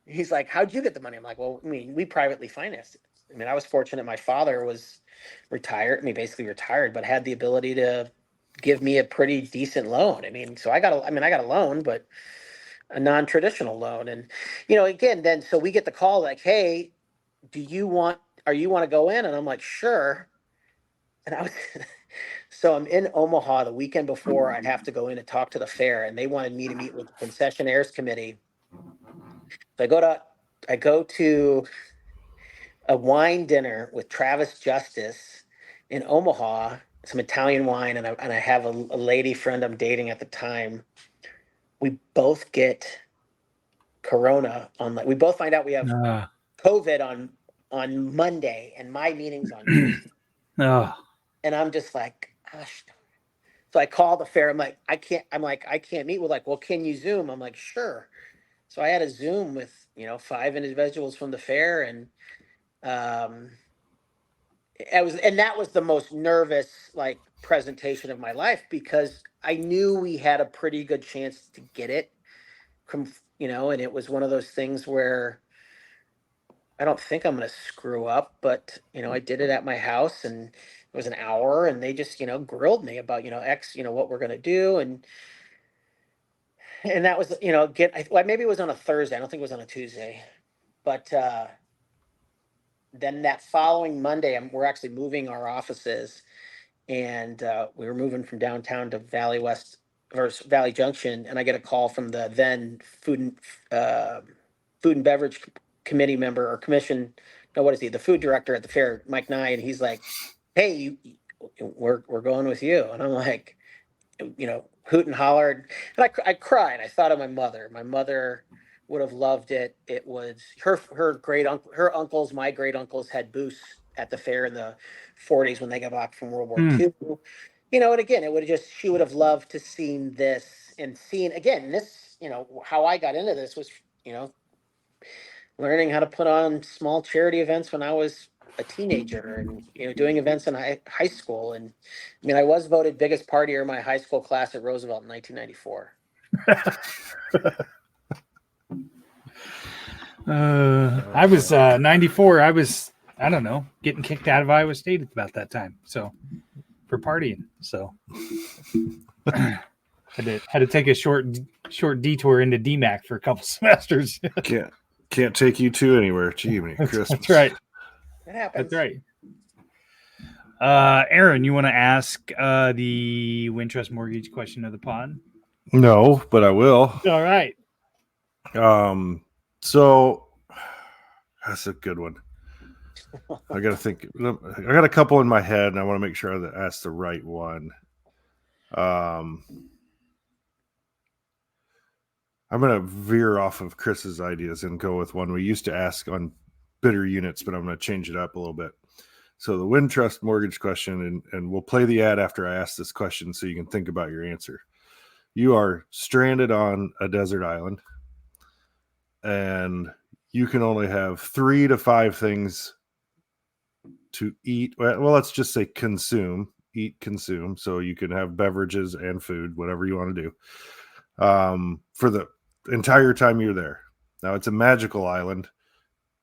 He's like, how'd you get the money? I'm like, well, I mean, we privately financed it. I mean, I was fortunate. My father was retired. I mean, basically retired, but had the ability to give me a pretty decent loan. I mean, so I got a loan, but a non-traditional loan. And, again, then, so we get the call like, hey, you want to go in? And I'm like, sure. And I was, so I'm in Omaha the weekend before I'd have to go in and talk to the fair, and they wanted me to meet with the concessionaires committee. So I go to a wine dinner with Travis Justice in Omaha, some Italian wine, and I have a lady friend I'm dating at the time. We both get Corona we both find out we have COVID on Monday, and my meeting's on Tuesday.
Oh,
And I'm just like, gosh. So I call the fair. I can't meet. We're like, well, can you Zoom? I'm like, sure. So I had a Zoom with 5 individuals from the fair, and that was the most nervous presentation of my life, because I knew we had a pretty good chance to get it, and it was one of those things where I don't think I'm going to screw up, but I did it at my house, and it was an hour, and they just grilled me about what we're going to do. and that was, maybe it was on a Thursday. I don't think it was on a Tuesday, but then that following Monday, we're actually moving our offices, and we were moving from downtown to Valley Junction, and I get a call from the then food and beverage committee member or commission. No, what is he? The food director at the fair, Mike Nye, and he's like, "Hey, we're going with you," and I'm like, hoot and hollered, and I cried. I thought of my mother. My mother would have loved it. It was her uncles, my great uncles had booths at the fair in the 40s when they got back from World War II. And again, she would have loved to seen this and seen again this. How I got into this was, learning how to put on small charity events when I was a teenager, and doing events in high school. And I mean, I was voted biggest partier in my high school class at Roosevelt in 1994.
I was 94. I was, I don't know, getting kicked out of Iowa State at about that time. So for partying. So had to take a short detour into DMAC for a couple semesters.
Can't take you to anywhere. Gee, Christmas.
That's right.
It happens.
That's right. Aaron, you want to ask the Wintrust Mortgage question of the pod?
No, but I will.
All right.
So that's a good one. I got to think. I got a couple in my head, and I want to make sure I ask the right one. I'm going to veer off of Chris's ideas and go with one we used to ask on bidder units, but I'm going to change it up a little bit. So the Wintrust mortgage question, and we'll play the ad after I ask this question so you can think about your answer. You are stranded on a desert island, and you can only have 3 to 5 things to eat. Well, let's just say consume. So you can have beverages and food, whatever you want to do, for the entire time you're there. Now, it's a magical island.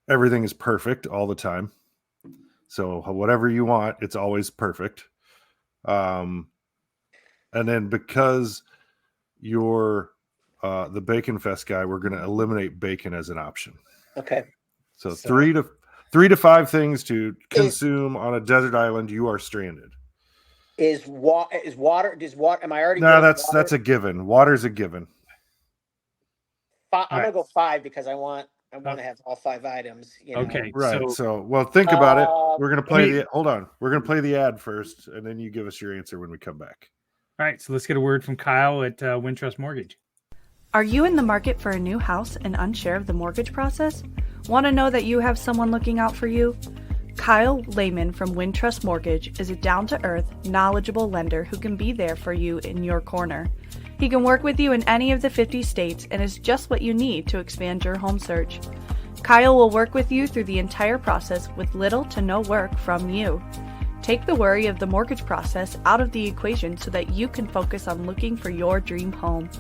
Everything is perfect all the time. So whatever you want, it's always perfect. And then because you're the Bacon Fest guy, we're going to eliminate bacon as an option.
Okay.
So 3 to 5 things to consume on a desert island. You are stranded.
Is water? Am I already?
No, that's a given. Water's a given.
I'm gonna go 5 because I want to have all 5 items.
Okay.
Right. So well, think about it. We're gonna play hold on. We're gonna play the ad first, and then you give us your answer when we come back.
All right. So let's get a word from Kyle at Wintrust Mortgage.
Are you in the market for a new house and unsure of the mortgage process? Want to know that you have someone looking out for you? Kyle Lehman from Wintrust Mortgage is a down-to-earth, knowledgeable lender who can be there for you in your corner. He can work with you in any of the 50 states and is just what you need to expand your home search. Kyle will work with you through the entire process with little to no work from you. Take the worry of the mortgage process out of the equation so that you can focus on looking for your dream home.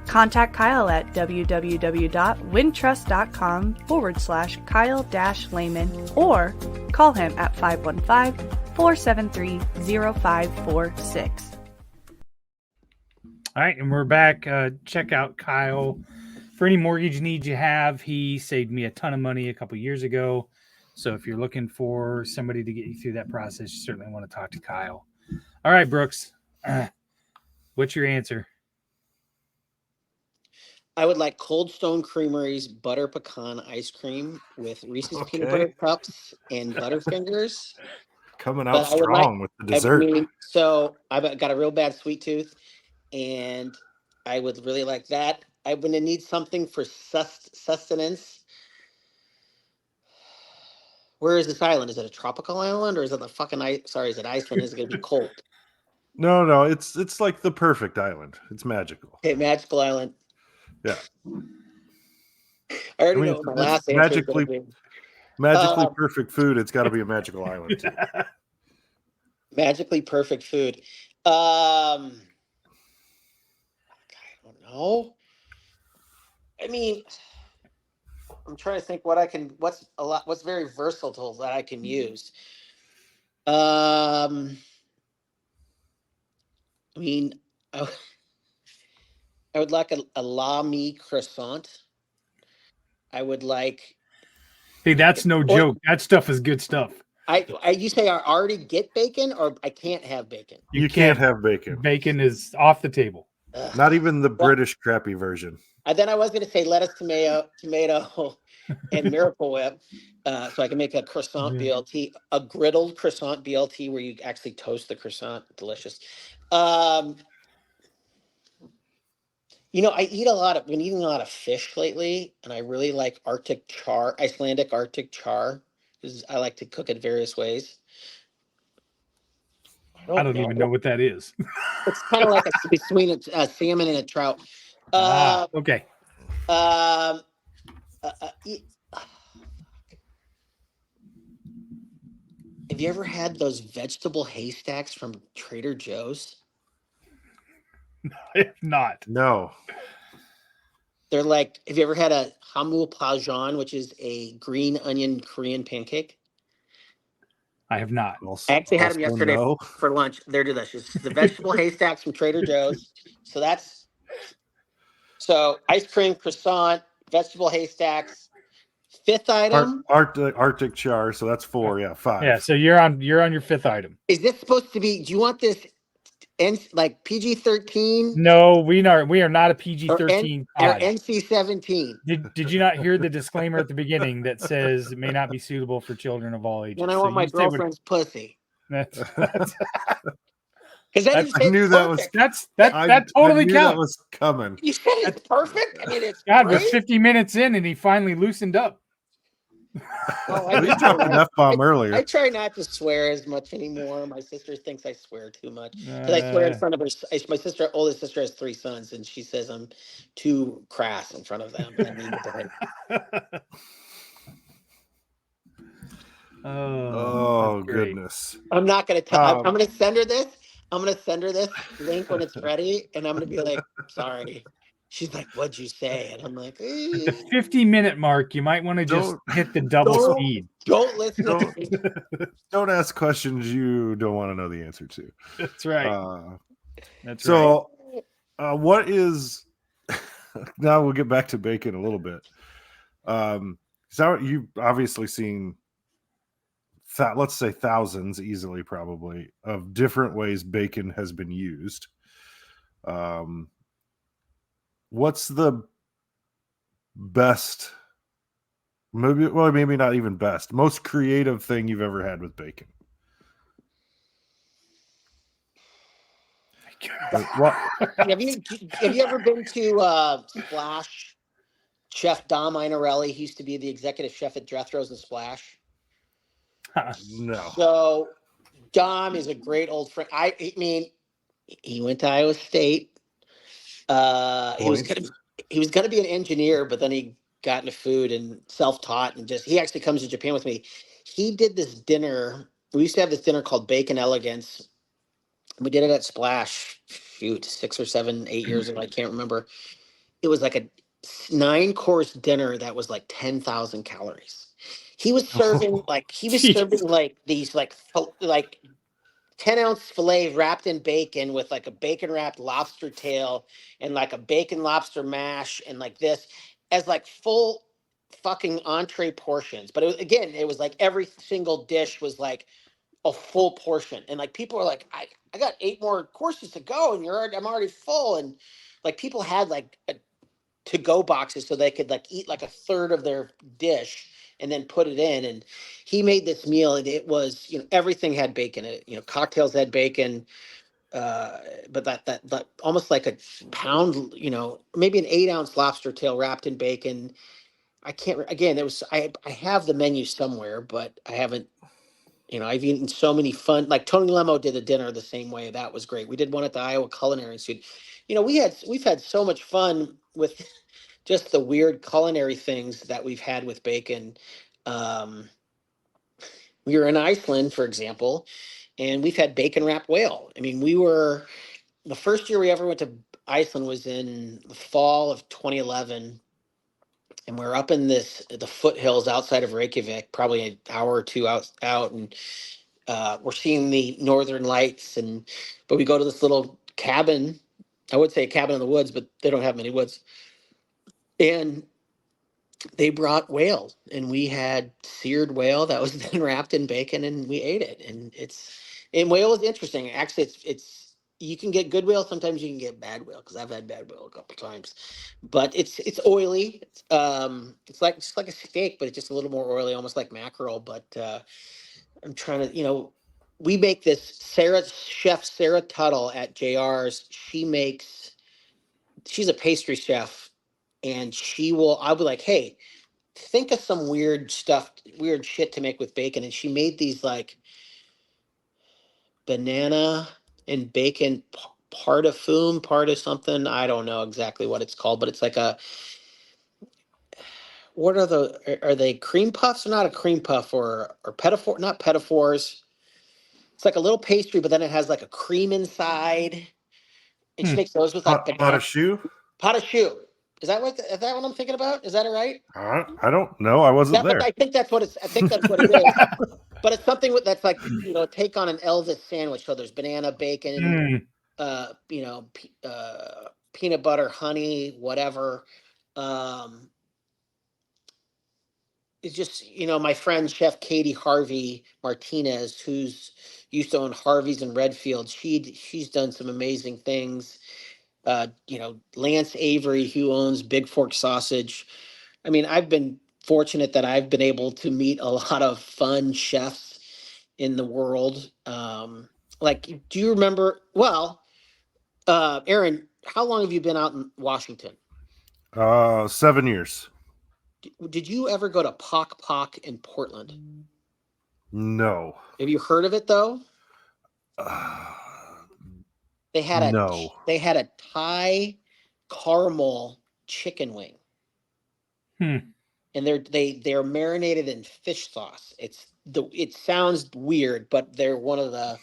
Contact Kyle at www.wintrust.com/Kyle-Lehman or call him at 515-473-0546.
All right, and we're back. Check out Kyle for any mortgage needs you have. He saved me a ton of money a couple years ago. So if you're looking for somebody to get you through that process, you certainly want to talk to Kyle. All right, Brooks, what's your answer?
I would like Cold Stone Creamery's butter pecan ice cream with Reese's peanut butter cups and Butterfingers.
Coming out strong with the dessert.
So I've got a real bad sweet tooth, and I would really like that. I'm going to need something for sustenance. Where is this island? Is it a tropical island, or is it the fucking ice? Sorry, is it Iceland? Is it going to be cold?
No, it's like the perfect island. It's magical.
Okay, magical island.
Yeah.
I already know what my last answer is going to be.
Magically perfect food. It's got to be a magical island.
Magically perfect food. I don't know. I mean, I'm trying to think what's very versatile that I can use. I mean, I I would like a la mi croissant. I would like.
Hey, that's no joke. That stuff is good stuff.
You say I already get bacon, or I can't have bacon.
You can't have bacon.
Bacon is off the table.
Ugh.
Not even the
Well,
British crappy version.
Then I was going to say lettuce, tomato, and Miracle Whip, so I can make a croissant BLT, a griddled croissant BLT where you actually toast the croissant. Delicious. I been eating a lot of fish lately, and I really like Icelandic Arctic char. I like to cook it various ways.
I don't even know what that is.
It's kind of like between a salmon and a trout.
Okay.
Have you ever had those vegetable haystacks from Trader Joe's?
I have not.
No.
They're like, have you ever had a hamul pajan, which is a green onion Korean pancake?
I have not.
I actually had them yesterday for lunch. They're delicious. The vegetable haystacks from Trader Joe's. So ice cream, croissant, vegetable haystacks. Fifth item.
Arctic char. So that's 4. Yeah, 5.
Yeah. So you're on your 5th item.
Is this supposed to be? Do you want this? Like PG-13?
No, we are not a PG-13
or NC-17.
Did you not hear the disclaimer at the beginning that says it may not be suitable for children of all ages?
When I want my girlfriend's pussy.
That's
I
knew that was
that totally counts.
That was coming.
You said it's perfect. I mean, it's
God. We're 50 minutes in, and he finally loosened up.
Oh,
You dropped an F-bomb earlier.
I try not to swear as much anymore. My sister thinks I swear too much because I swear in front of her. My oldest sister has 3 sons, and she says I'm too crass in front of them. I mean,
oh goodness!
I'm not going to tell. I'm going to send her this. I'm going to send her this link when it's ready, and I'm going to be like, "Sorry." She's like, "What'd you say?" And I'm like,
The 50-minute mark, you might want to just hit the double speed.
Don't listen to me.
Don't ask questions you don't want to know the answer to.
That's right. That's
so, right. What is... Now we'll get back to bacon a little bit. So you've obviously seen, let's say thousands, easily probably, of different ways bacon has been used. What's the best, maybe not even best, most creative thing you've ever had with bacon?
Have you ever been to Splash? Chef Dom Inarelli, he used to be the executive chef at Jethro's and Splash.
No.
So Dom is a great old friend. I mean, he went to Iowa State. He was gonna be an engineer, but then he got into food and self-taught, and he actually comes to Japan with me. He did this dinner. We used to have this dinner called Bacon Elegance. We did it at Splash, 6 or 7, 8 years ago. I can't remember. It was like a 9-course dinner that was like 10,000 calories. He was serving these 10-ounce filet wrapped in bacon with like a bacon wrapped lobster tail and like a bacon lobster mash and like this as like full fucking entree portions. But it was like every single dish was like a full portion. And like people are like, I got 8 more courses to go and I'm already full. And like people had like to-go boxes so they could like eat like a third of their dish and then put it in. And he made this meal, and it was, everything had bacon in it. Cocktails had bacon, but that almost like a pound, maybe an 8-ounce lobster tail wrapped in bacon. I can't. Again, I have the menu somewhere, but I haven't. I've eaten so many fun. Like Tony Lemo did a dinner the same way. That was great. We did one at the Iowa Culinary Institute. We've had so much fun with just the weird culinary things that we've had with bacon. We were in Iceland, for example, and we've had bacon wrapped whale. I mean, the first year we ever went to Iceland was in the fall of 2011. And we're up in the foothills outside of Reykjavik, probably an hour or 2 out, and we're seeing the northern lights. But we go to this little cabin I would say a cabin in the woods, but they don't have many woods. And they brought whale, and we had seared whale that was then wrapped in bacon, and we ate it. And whale is interesting. Actually, it's you can get good whale. Sometimes you can get bad whale, because I've had bad whale a couple times. But it's oily. It's like a steak, but it's just a little more oily, almost like mackerel. But I'm trying to, we make this. Chef Sarah Tuttle at JR's. She's a pastry chef, and I'll be like, hey, think of some weird shit to make with bacon. And she made these like banana and bacon part of something. I don't know exactly what it's called, but it's like what are they cream puffs, or not a cream puff, or pedophore, not pedophores. It's like a little pastry, but then it has like a cream inside. And she makes those with like
Pot of shoe?
pot of shoe. Is that what I'm thinking about? Is that right?
I don't know. I wasn't there.
I think that's what it's. I think that's what it is. But it's something that's like, take on an Elvis sandwich. So there's banana, bacon, peanut butter, honey, whatever. It's just, my friend Chef Katie Harvey Martinez, who's used to own Harvey's in Redfield. She's done some amazing things. Lance Avery, who owns Big Fork Sausage. I mean, I've been fortunate that I've been able to meet a lot of fun chefs in the world. Do you remember? Well, Aaron, how long have you been out in Washington?
7 years.
Did you ever go to Pock Pock in Portland?
No.
Have you heard of it though? They had a Thai caramel chicken wing. And they're marinated in fish sauce. It sounds weird, but they're one of the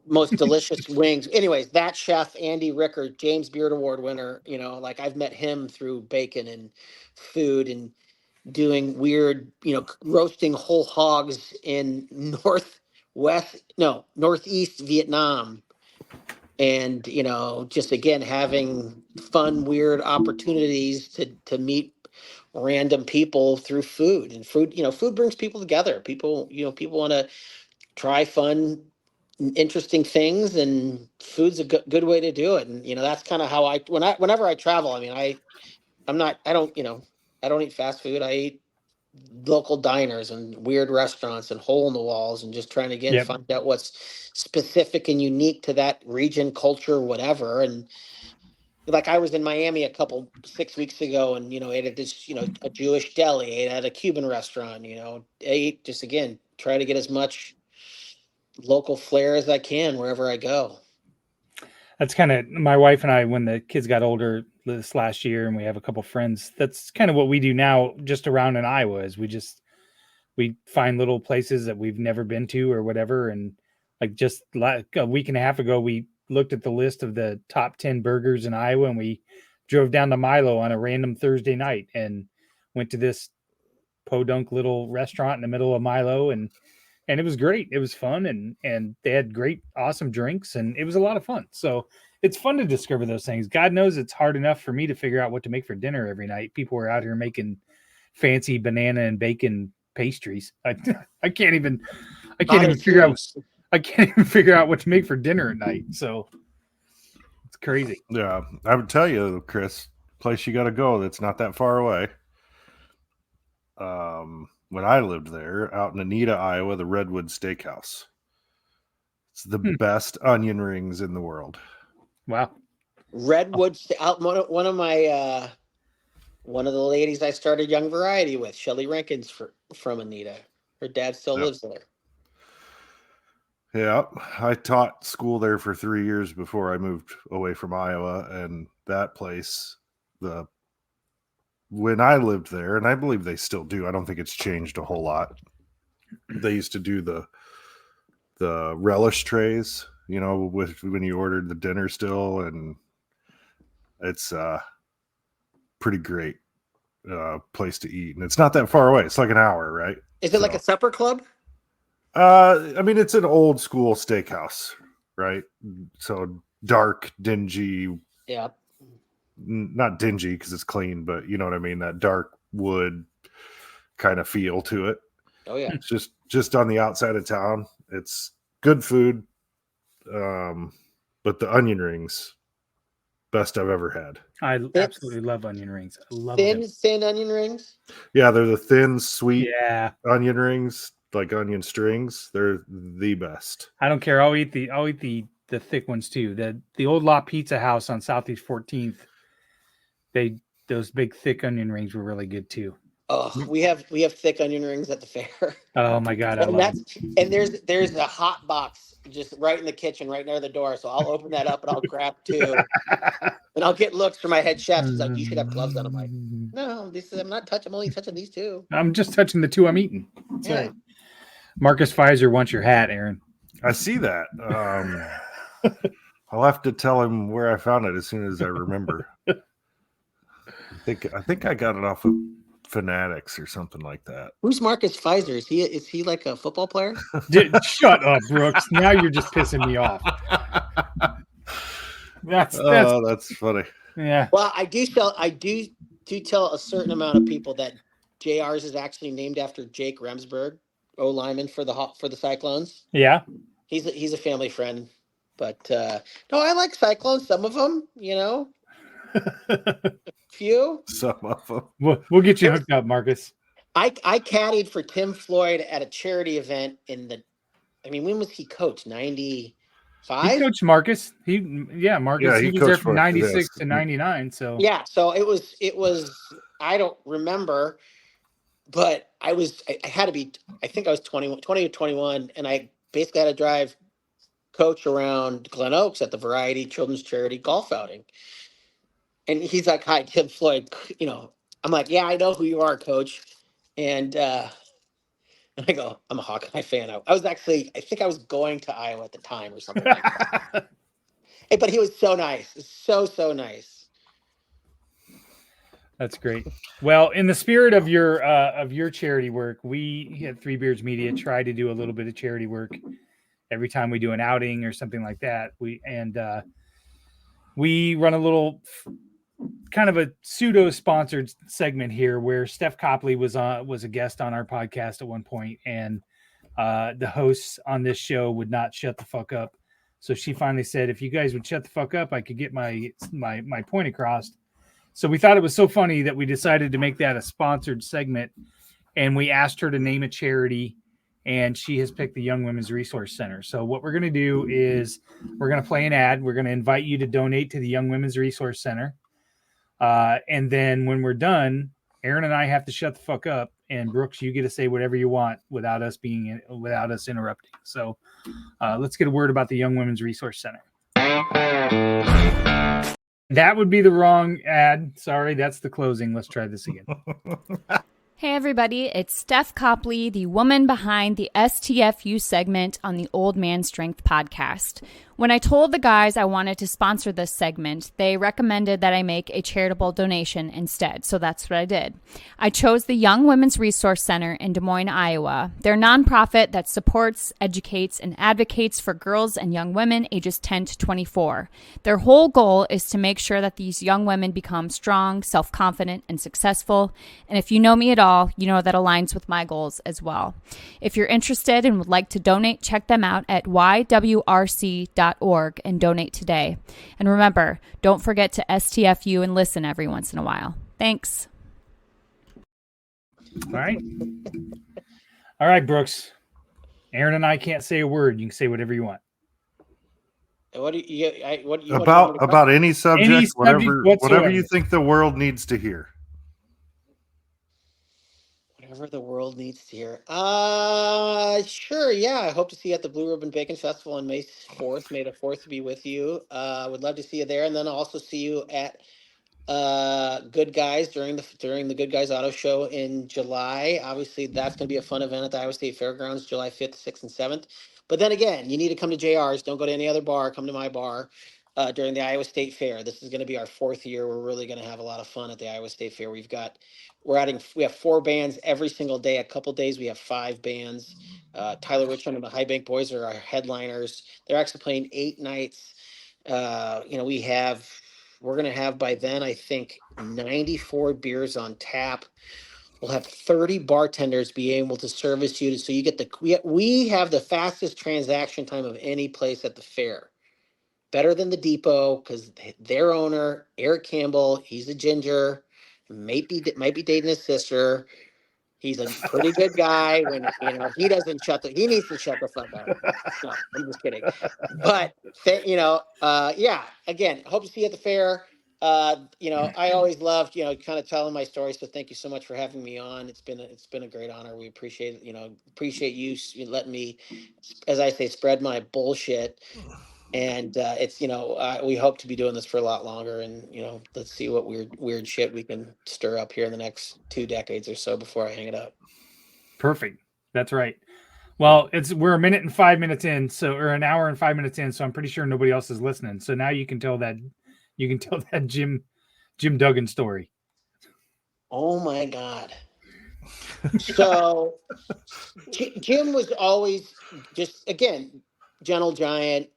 most delicious wings. Anyways, that chef, Andy Ricker, James Beard Award winner, I've met him through bacon and food and doing weird, roasting whole hogs in northeast Vietnam. And, just again, having fun, weird opportunities to meet random people through food. And food brings people together. People want to try fun, interesting things, and food's a good way to do it. And that's kind of how whenever I travel, I mean, I don't eat fast food. I eat local diners and weird restaurants and hole in the walls, and just trying to find out what's specific and unique to that region, culture, whatever. And like, I was in Miami 6 weeks ago, and ate at this a Jewish deli, ate at a Cuban restaurant, ate, just again, try to get as much local flair as I can wherever I go.
That's kind of my wife and I, when the kids got older this last year, and we have a couple friends, that's kind of what we do now just around in Iowa, is we find little places that we've never been to or whatever. And like just like a week and a half ago, we looked at the list of the top 10 burgers in Iowa, and we drove down to Milo on a random Thursday night and went to this podunk little restaurant in the middle of Milo, and it was great. It was fun, and they had great, awesome drinks, and it was a lot of fun. So it's fun to discover those things. God knows it's hard enough for me to figure out what to make for dinner every night. People are out here making fancy banana and bacon pastries. I can't even figure out what to make for dinner at night. So it's crazy.
Yeah, I would tell you, Chris, place you got to go that's not that far away. When I lived there, out in Anita, Iowa, the Redwood Steakhouse. It's the best onion rings in the world.
Wow.
Redwood, one of the ladies I started Young Variety with, Shelly Rankins from Anita. Her dad still lives there.
Yeah, I taught school there for 3 years before I moved away from Iowa, and that place, when I lived there, and I believe they still do, I don't think it's changed a whole lot. They used to do the relish trays, with when you ordered the dinner still, and it's pretty great place to eat, and it's not that far away. It's like an hour, right?
Is it like a supper club?
I mean, it's an old school steakhouse, right? So dark, dingy,
Yeah.
not dingy because it's clean, but you know what I mean, that dark wood kind of feel to it.
Oh yeah.
It's just on the outside of town. It's good food. But the onion rings, best I've ever had.
I absolutely love onion rings. I love them.
Thin onion rings.
Yeah, they're the thin, sweet
Yeah,
onion rings, like onion strings. They're the best.
I don't care. I'll eat the thick ones too. The old La Pizza House on Southeast 14th. Those big thick onion rings were really good too.
Oh, we have thick onion rings at the fair.
Oh my god, I love them.
And there's a hot box just right in the kitchen, right near the door. So I'll open that up and I'll grab two, and I'll get looks from my head chef. He's like, "You should have gloves on." I'm like, "No, I'm only touching these two.
I'm just touching the two I'm eating." That's
Yeah.
right. Marcus Pfizer wants your hat, Aaron.
I see that. I'll have to tell him where I found it as soon as I remember. I think I got it off of Fanatics or something like that.
Who's Marcus Pfizer? Is he like a football player?
Shut up, Brooks. Now you're just pissing me off.
That's funny.
Yeah.
Well, I do tell a certain amount of people that JR's is actually named after Jake Remsburg, O lineman for the Cyclones.
Yeah.
He's a family friend, but no, I like Cyclones. Some of them, few.
Some of them.
We'll get you hooked up, Marcus.
I caddied for Tim Floyd at a charity event when was he coached? 95?
He coached Marcus. Marcus.
Yeah,
he was there from 96 to 99. So
yeah, so it was. I don't remember, but I had to be. I think I was 20 or 21, and I basically had to drive coach around Glen Oaks at the Variety Children's Charity golf outing. And he's like, "Hi, Tim Floyd." I'm like, "Yeah, I know who you are, coach." And I go, "I'm a Hawkeye fan." I think I was going to Iowa at the time or something like that. Hey, but he was so nice. So nice.
that's great. Well, in the spirit of your charity work, we at Three Beards Media try to do a little bit of charity work every time we do an outing or something like that. We run a little kind of a pseudo-sponsored segment here where Steph Copley was a guest on our podcast at one point, and the hosts on this show would not shut the fuck up. So she finally said, if you guys would shut the fuck up, I could get my point across. So we thought it was so funny that we decided to make that a sponsored segment, and we asked her to name a charity, and she has picked the Young Women's Resource Center. So what we're going to do is we're going to play an ad. We're going to invite you to donate to the Young Women's Resource Center. And then when we're done, Aaron and I have to shut the fuck up, and Brooks, you get to say whatever you want without us interrupting. So let's get a word about the Young Women's Resource Center. That would be the wrong ad. Sorry, that's the closing. Let's try this again.
Hey everybody, it's Steph Copley, the woman behind the STFU segment on the Old Man Strength podcast. When I told the guys I wanted to sponsor this segment, they recommended that I make a charitable donation instead, so that's what I did. I chose the Young Women's Resource Center in Des Moines, Iowa. They're a nonprofit that supports, educates, and advocates for girls and young women ages 10 to 24. Their whole goal is to make sure that these young women become strong, self-confident, and successful. And if you know me at all, you know that aligns with my goals as well. If you're interested and would like to donate, check them out at ywrc.org and donate today. And remember, don't forget to STFU and listen every once in a while. Thanks.
All right, Brooks. Aaron and I can't say a word. You can say whatever you want.
What do you
About any subject,
Any subject
whatever you think the world needs to hear.
Whatever the world needs to hear. Sure, yeah. I hope to see you at the Blue Ribbon Bacon Festival on May 4th. May the 4th be with you. Would love to see you there, and then I'll also see you at Good Guys during the Good Guys Auto Show in July. Obviously, that's going to be a fun event at the Iowa State Fairgrounds, July 5th, 6th, and 7th. But then again, you need to come to JR's. Don't go to any other bar. Come to my bar during the Iowa State Fair. This is going to be our 4th year. We're really going to have a lot of fun at the Iowa State Fair. We have 4 bands every single day. A couple days we have 5 bands. Tyler Richmond and the High Bank Boys are our headliners. They're actually playing 8 nights. We're going to have by then, I think, 94 beers on tap. We'll have 30 bartenders be able to service you. So you get we have the fastest transaction time of any place at the fair. Better than the depot, because their owner, Eric Campbell, he's a ginger, might be dating his sister. He's a pretty good guy. When he doesn't he needs to shut the fuck up. No, I'm just kidding. But yeah. Again, hope to see you at the fair. I always loved kind of telling my story. So thank you so much for having me on. It's been a great honor. We appreciate you letting me, as I say, spread my bullshit. And we hope to be doing this for a lot longer. And let's see what weird shit we can stir up here in the next 2 decades or so before I hang it up.
Perfect. That's right. Well, we're 1 minute and 5 minutes in, or an hour and 5 minutes in, so I'm pretty sure nobody else is listening. So now you can tell that Jim Duggan story.
Oh my God. So Jim was always just, again, gentle giant.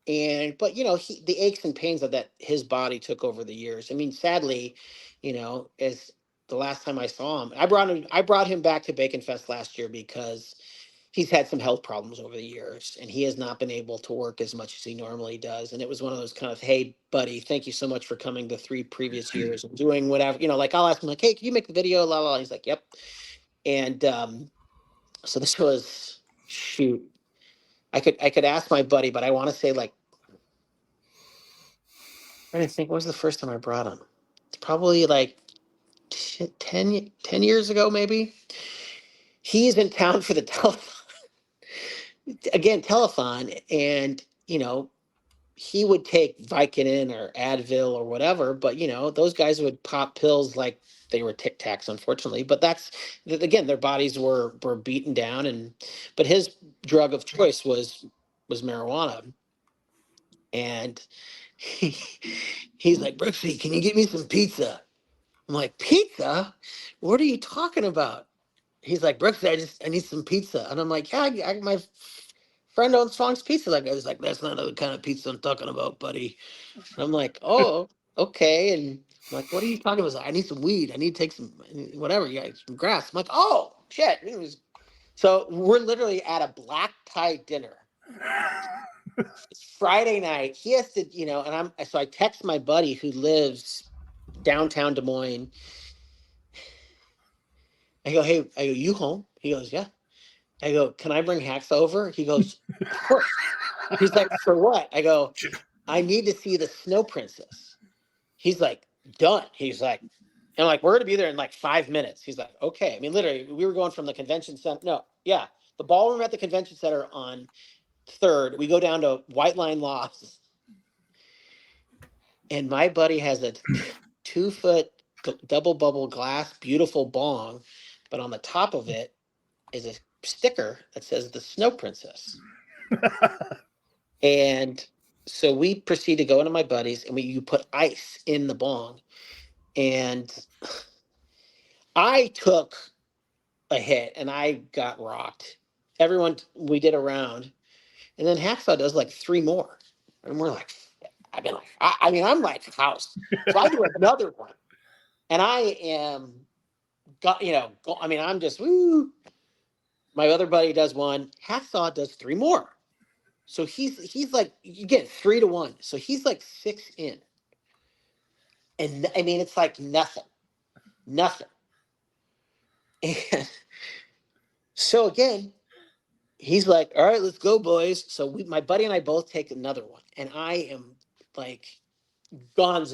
But the aches and pains of that his body took over the years. I mean, sadly, as the last time I saw him, I brought him back to Bacon Fest last year because he's had some health problems over the years and he has not been able to work as much as he normally does. And it was one of those kind of, hey buddy, thank you so much for coming the 3 previous years and doing whatever, like I'll ask him like, hey, can you make the video? La la. He's like, yep. And so this was, shoot, I could ask my buddy, but I want to say like, I think, what was the first time I brought him? It's probably like 10 years ago, maybe. He's in town for the telethon, and he would take Vicodin or Advil or whatever, but those guys would pop pills like they were Tic Tacs, unfortunately. But that's, again, their bodies were beaten down, but his drug of choice was marijuana. And he's like, Brooksy, can you get me some pizza? I'm like, pizza? What are you talking about? He's like, Brooksy, I need some pizza. And I'm like, yeah, my friend owns Fong's Pizza. Like, I was like, that's not the kind of pizza I'm talking about, buddy. And I'm like, oh, okay. And I'm like, what are you talking about? He's like, I need some weed. I need to take some whatever. Yeah, some grass. I'm like, oh shit. So we're literally at a black tie dinner. Friday night, he has to, so I text my buddy who lives downtown Des Moines. I go, hey, you home? He goes, yeah. I go, can I bring Hacks over? He goes, of course. He's like, for what? I go, I need to see the Snow Princess. He's like, done. He's like, and I'm like, we're going to be there in like 5 minutes. He's like, okay. I mean, literally, we were going from the convention center. No, yeah. The ballroom at the convention center on 3rd. We go down to White Line Lofts. And my buddy has a 2-foot double bubble glass, beautiful bong. But on the top of it is a sticker that says the Snow Princess. And so we proceed to go into my buddy's and you put ice in the bong. And I took a hit and I got rocked. We did a round. And then Hacksaw does like 3 more. And we're like, I'm like house. So I do another one. And I am, I'm just, woo. My other buddy does 1. Hacksaw does 3 more. So he's like, you get 3-1. So he's like 6 in. And I mean, it's like nothing. And so again, he's like, all right, let's go, boys. So my buddy and I both take another one. And I am like gone.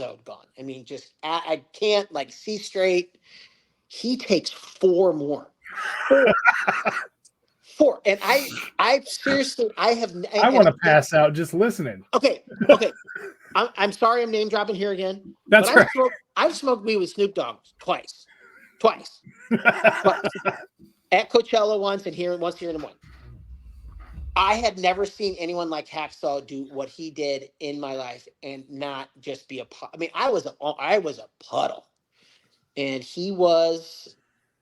I mean, just, I can't like see straight. He takes 4 more. 4. And I seriously,
I want to pass out just listening.
Okay. I'm sorry I'm name dropping here again.
That's right.
I've smoked weed with Snoop Dogg twice. At Coachella once and once here in Des Moines. I had never seen anyone like Hacksaw do what he did in my life and not just be I was a puddle. And he was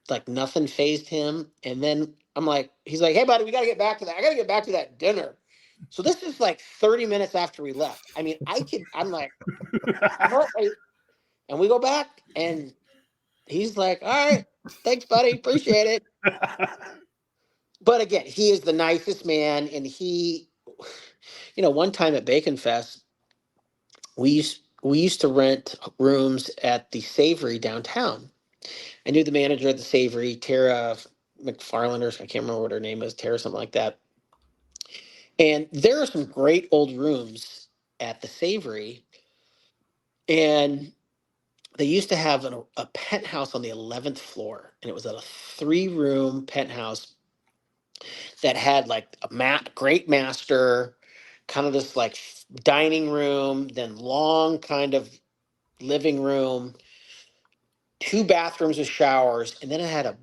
like, nothing fazed him. And then he's like, hey buddy, we got to get back to that. I got to get back to that dinner. So this is like 30 minutes after we left. I mean, I'm like, what? And we go back and he's like, all right, thanks, buddy. Appreciate it. But again, he is the nicest man. And one time at Bacon Fest, we used to rent rooms at the Savory downtown. I knew the manager at the Savory, Tara McFarland, or I can't remember what her name is, Tara, something like that. And there are some great old rooms at the Savory. And they used to have a penthouse on the 11th floor. And it was a 3-room penthouse that had like great master, kind of this like dining room, then long kind of living room, 2 bathrooms with showers, and then it had a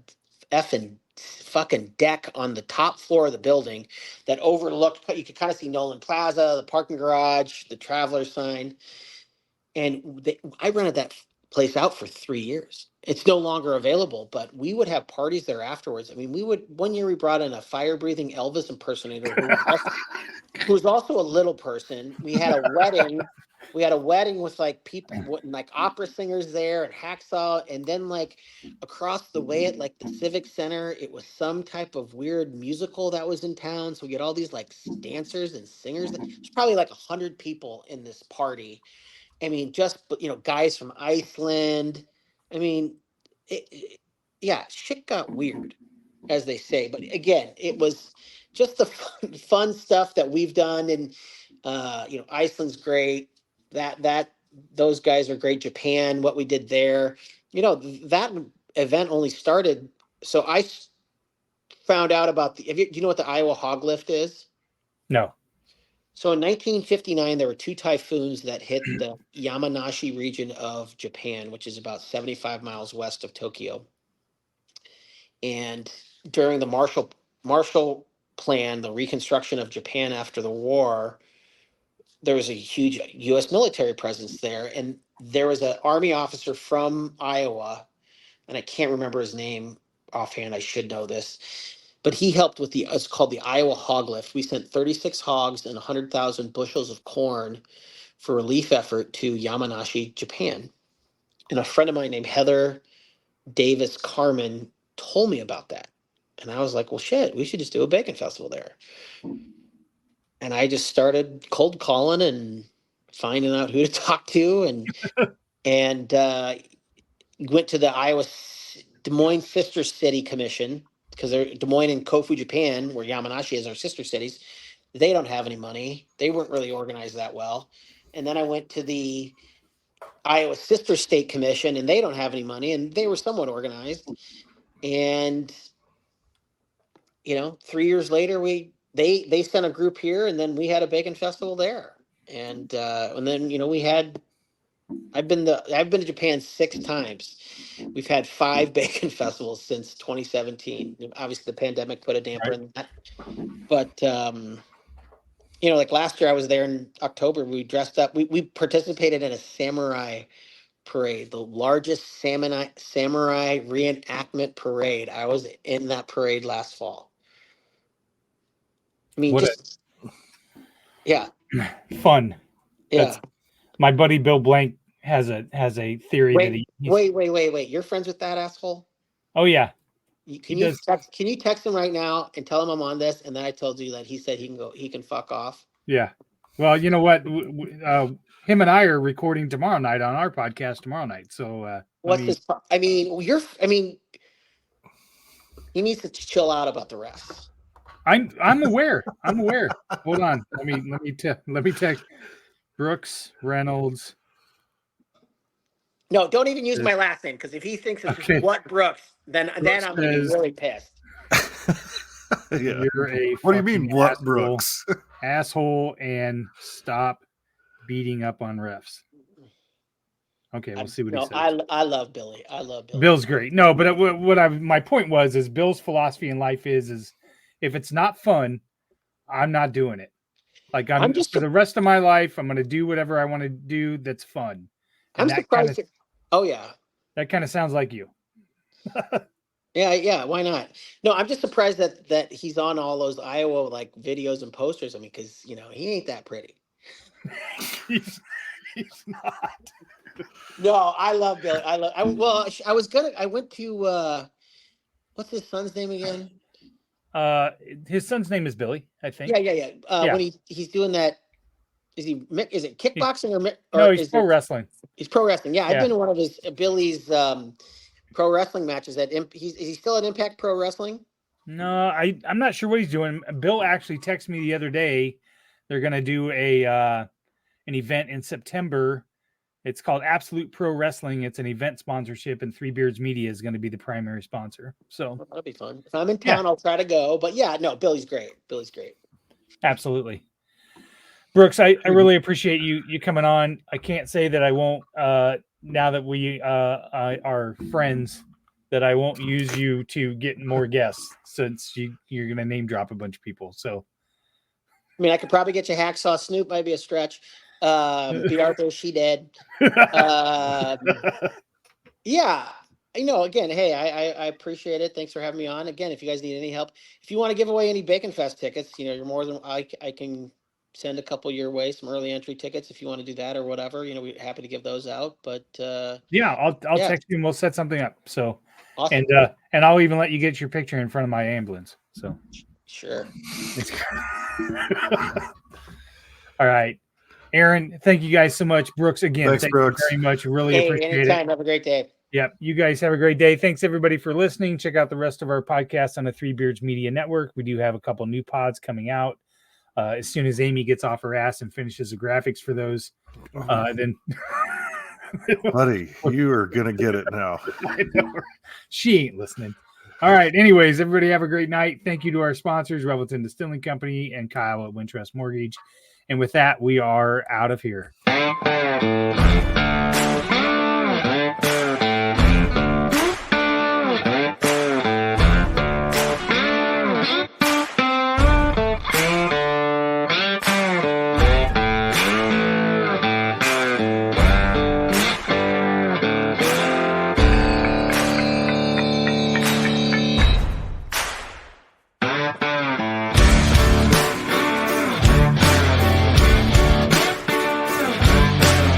effing fucking deck on the top floor of the building that overlooked. You could kind of see Nolan Plaza, the parking garage, the traveler sign, and I rented that place out for 3 years. It's no longer available, but we would have parties there afterwards. I mean, one year we brought in a fire-breathing Elvis impersonator who was also a little person. We had a wedding. We had a wedding with like people, like opera singers there and Hacksaw. And then like across the way at like the Civic Center, it was some type of weird musical that was in town. So we had all these like dancers and singers. There's probably like 100 people in this party. I mean, guys from Iceland. I mean, yeah, shit got weird, as they say. But again, it was just the fun stuff that we've done. And, Iceland's great. Those guys are great. Japan, what we did there, that event only started. So found out about do you know what the Iowa hog lift is?
No.
So in 1959, there were 2 typhoons that hit the Yamanashi region of Japan, which is about 75 miles west of Tokyo. And during the Marshall Plan, the reconstruction of Japan after the war, there was a huge U.S. military presence there. And there was an Army officer from Iowa, and I can't remember his name offhand. I should know this. But he helped with it's called the Iowa Hog Lift. We sent 36 hogs and 100,000 bushels of corn for relief effort to Yamanashi, Japan. And a friend of mine named Heather Davis Carmen told me about that. And I was like, well, shit, we should just do a bacon festival there. And I just started cold calling and finding out who to talk to, and went to the Des Moines Sister City Commission, because they're Des Moines and Kofu, Japan, where Yamanashi is, our sister cities. They don't have any money. They weren't really organized that well. And then I went to the Iowa Sister State Commission, and they don't have any money, and they were somewhat organized. And 3 years later, they sent a group here, and then we had a bacon festival there. And then I've been to Japan 6 times. We've had 5 bacon festivals since 2017. Obviously, the pandemic put a damper in that. But like last year, I was there in October. We dressed up. We participated in a samurai parade, the largest samurai reenactment parade. I was in that parade last fall. I mean, yeah,
Fun.
yeah.
My buddy Bill Blank has a theory that
Wait. You're friends with that asshole?
Oh yeah.
Can you text him right now and tell him I'm on this? And then I told you that he said he can fuck off.
Yeah. Well, you know what? Him and I are recording tomorrow night on our podcast tomorrow night. So he needs to chill out about the refs. I'm aware. Hold on. Let me text Brooks Reynolds.
No, don't even use my last name, because if he thinks it's what Brooks, then I'm going to be really pissed.
Yeah.
You're
what do you mean, what
asshole,
Brooks?
Asshole, and stop beating up on refs. Okay, we'll see what he says.
I love Billy.
Bill's great. No, but my point was Bill's philosophy in life is if it's not fun, I'm not doing it. Like I'm just for the rest of my life, I'm going to do whatever I want to do that's fun.
I'm surprised. Oh yeah,
that kind of sounds like you.
Yeah. Why not? No, I'm just surprised that he's on all those Iowa like videos and posters. I mean, because he ain't that pretty.
He's not.
No, I love Billy. I was gonna. I went to what's his son's name again?
His son's name is Billy, I think.
Yeah.
Yeah.
When he's doing that, is it kickboxing
No,
or
he's pro wrestling.
He's pro wrestling. Yeah, I've
Yeah.
been to one of Billy's pro wrestling matches is he still at Impact Pro Wrestling?
No, I'm not sure what he's doing. Bill actually texted me the other day. They're gonna do an event in September. It's called Absolute Pro Wrestling. It's an event sponsorship, and Three Beards Media is going to be the primary sponsor. So
that'll be fun. If I'm in town, I'll try to go. But yeah, no, Billy's great.
Absolutely. Brooks, I really appreciate you coming on. I can't say that I won't, now that we are friends, that I won't use you to get more guests, since you're going to name drop a bunch of people. So,
I mean, I could probably get you Hacksaw Snoop, might be a stretch. Beat Arthur, she dead. Yeah. Again, hey, I appreciate it. Thanks for having me on. Again, if you guys need any help, if you want to give away any Bacon Fest tickets, you're more than I can send a couple your way, some early entry tickets if you want to do that or whatever. We're happy to give those out. But
I'll text you and we'll set something up. So
awesome.
And I'll even let you get your picture in front of my ambulance. So
sure.
All right. Aaron, thank you guys so much. Brooks, again,
thanks,
thank
Brooks.
you very much. Really appreciate
anytime.
it.
Have a great day.
Yep. You guys have a great day. Thanks everybody for listening. Check out the rest of our podcasts on the Three Beards Media Network. We do have a couple new pods coming out. As soon as Amy gets off her ass and finishes the graphics for those, then
buddy, you are gonna get it now.
I know. She ain't listening. All right. Anyways, everybody have a great night. Thank you to our sponsors, Revelton Distilling Company and Kyle at Wintrust Mortgage. And with that, we are out of here.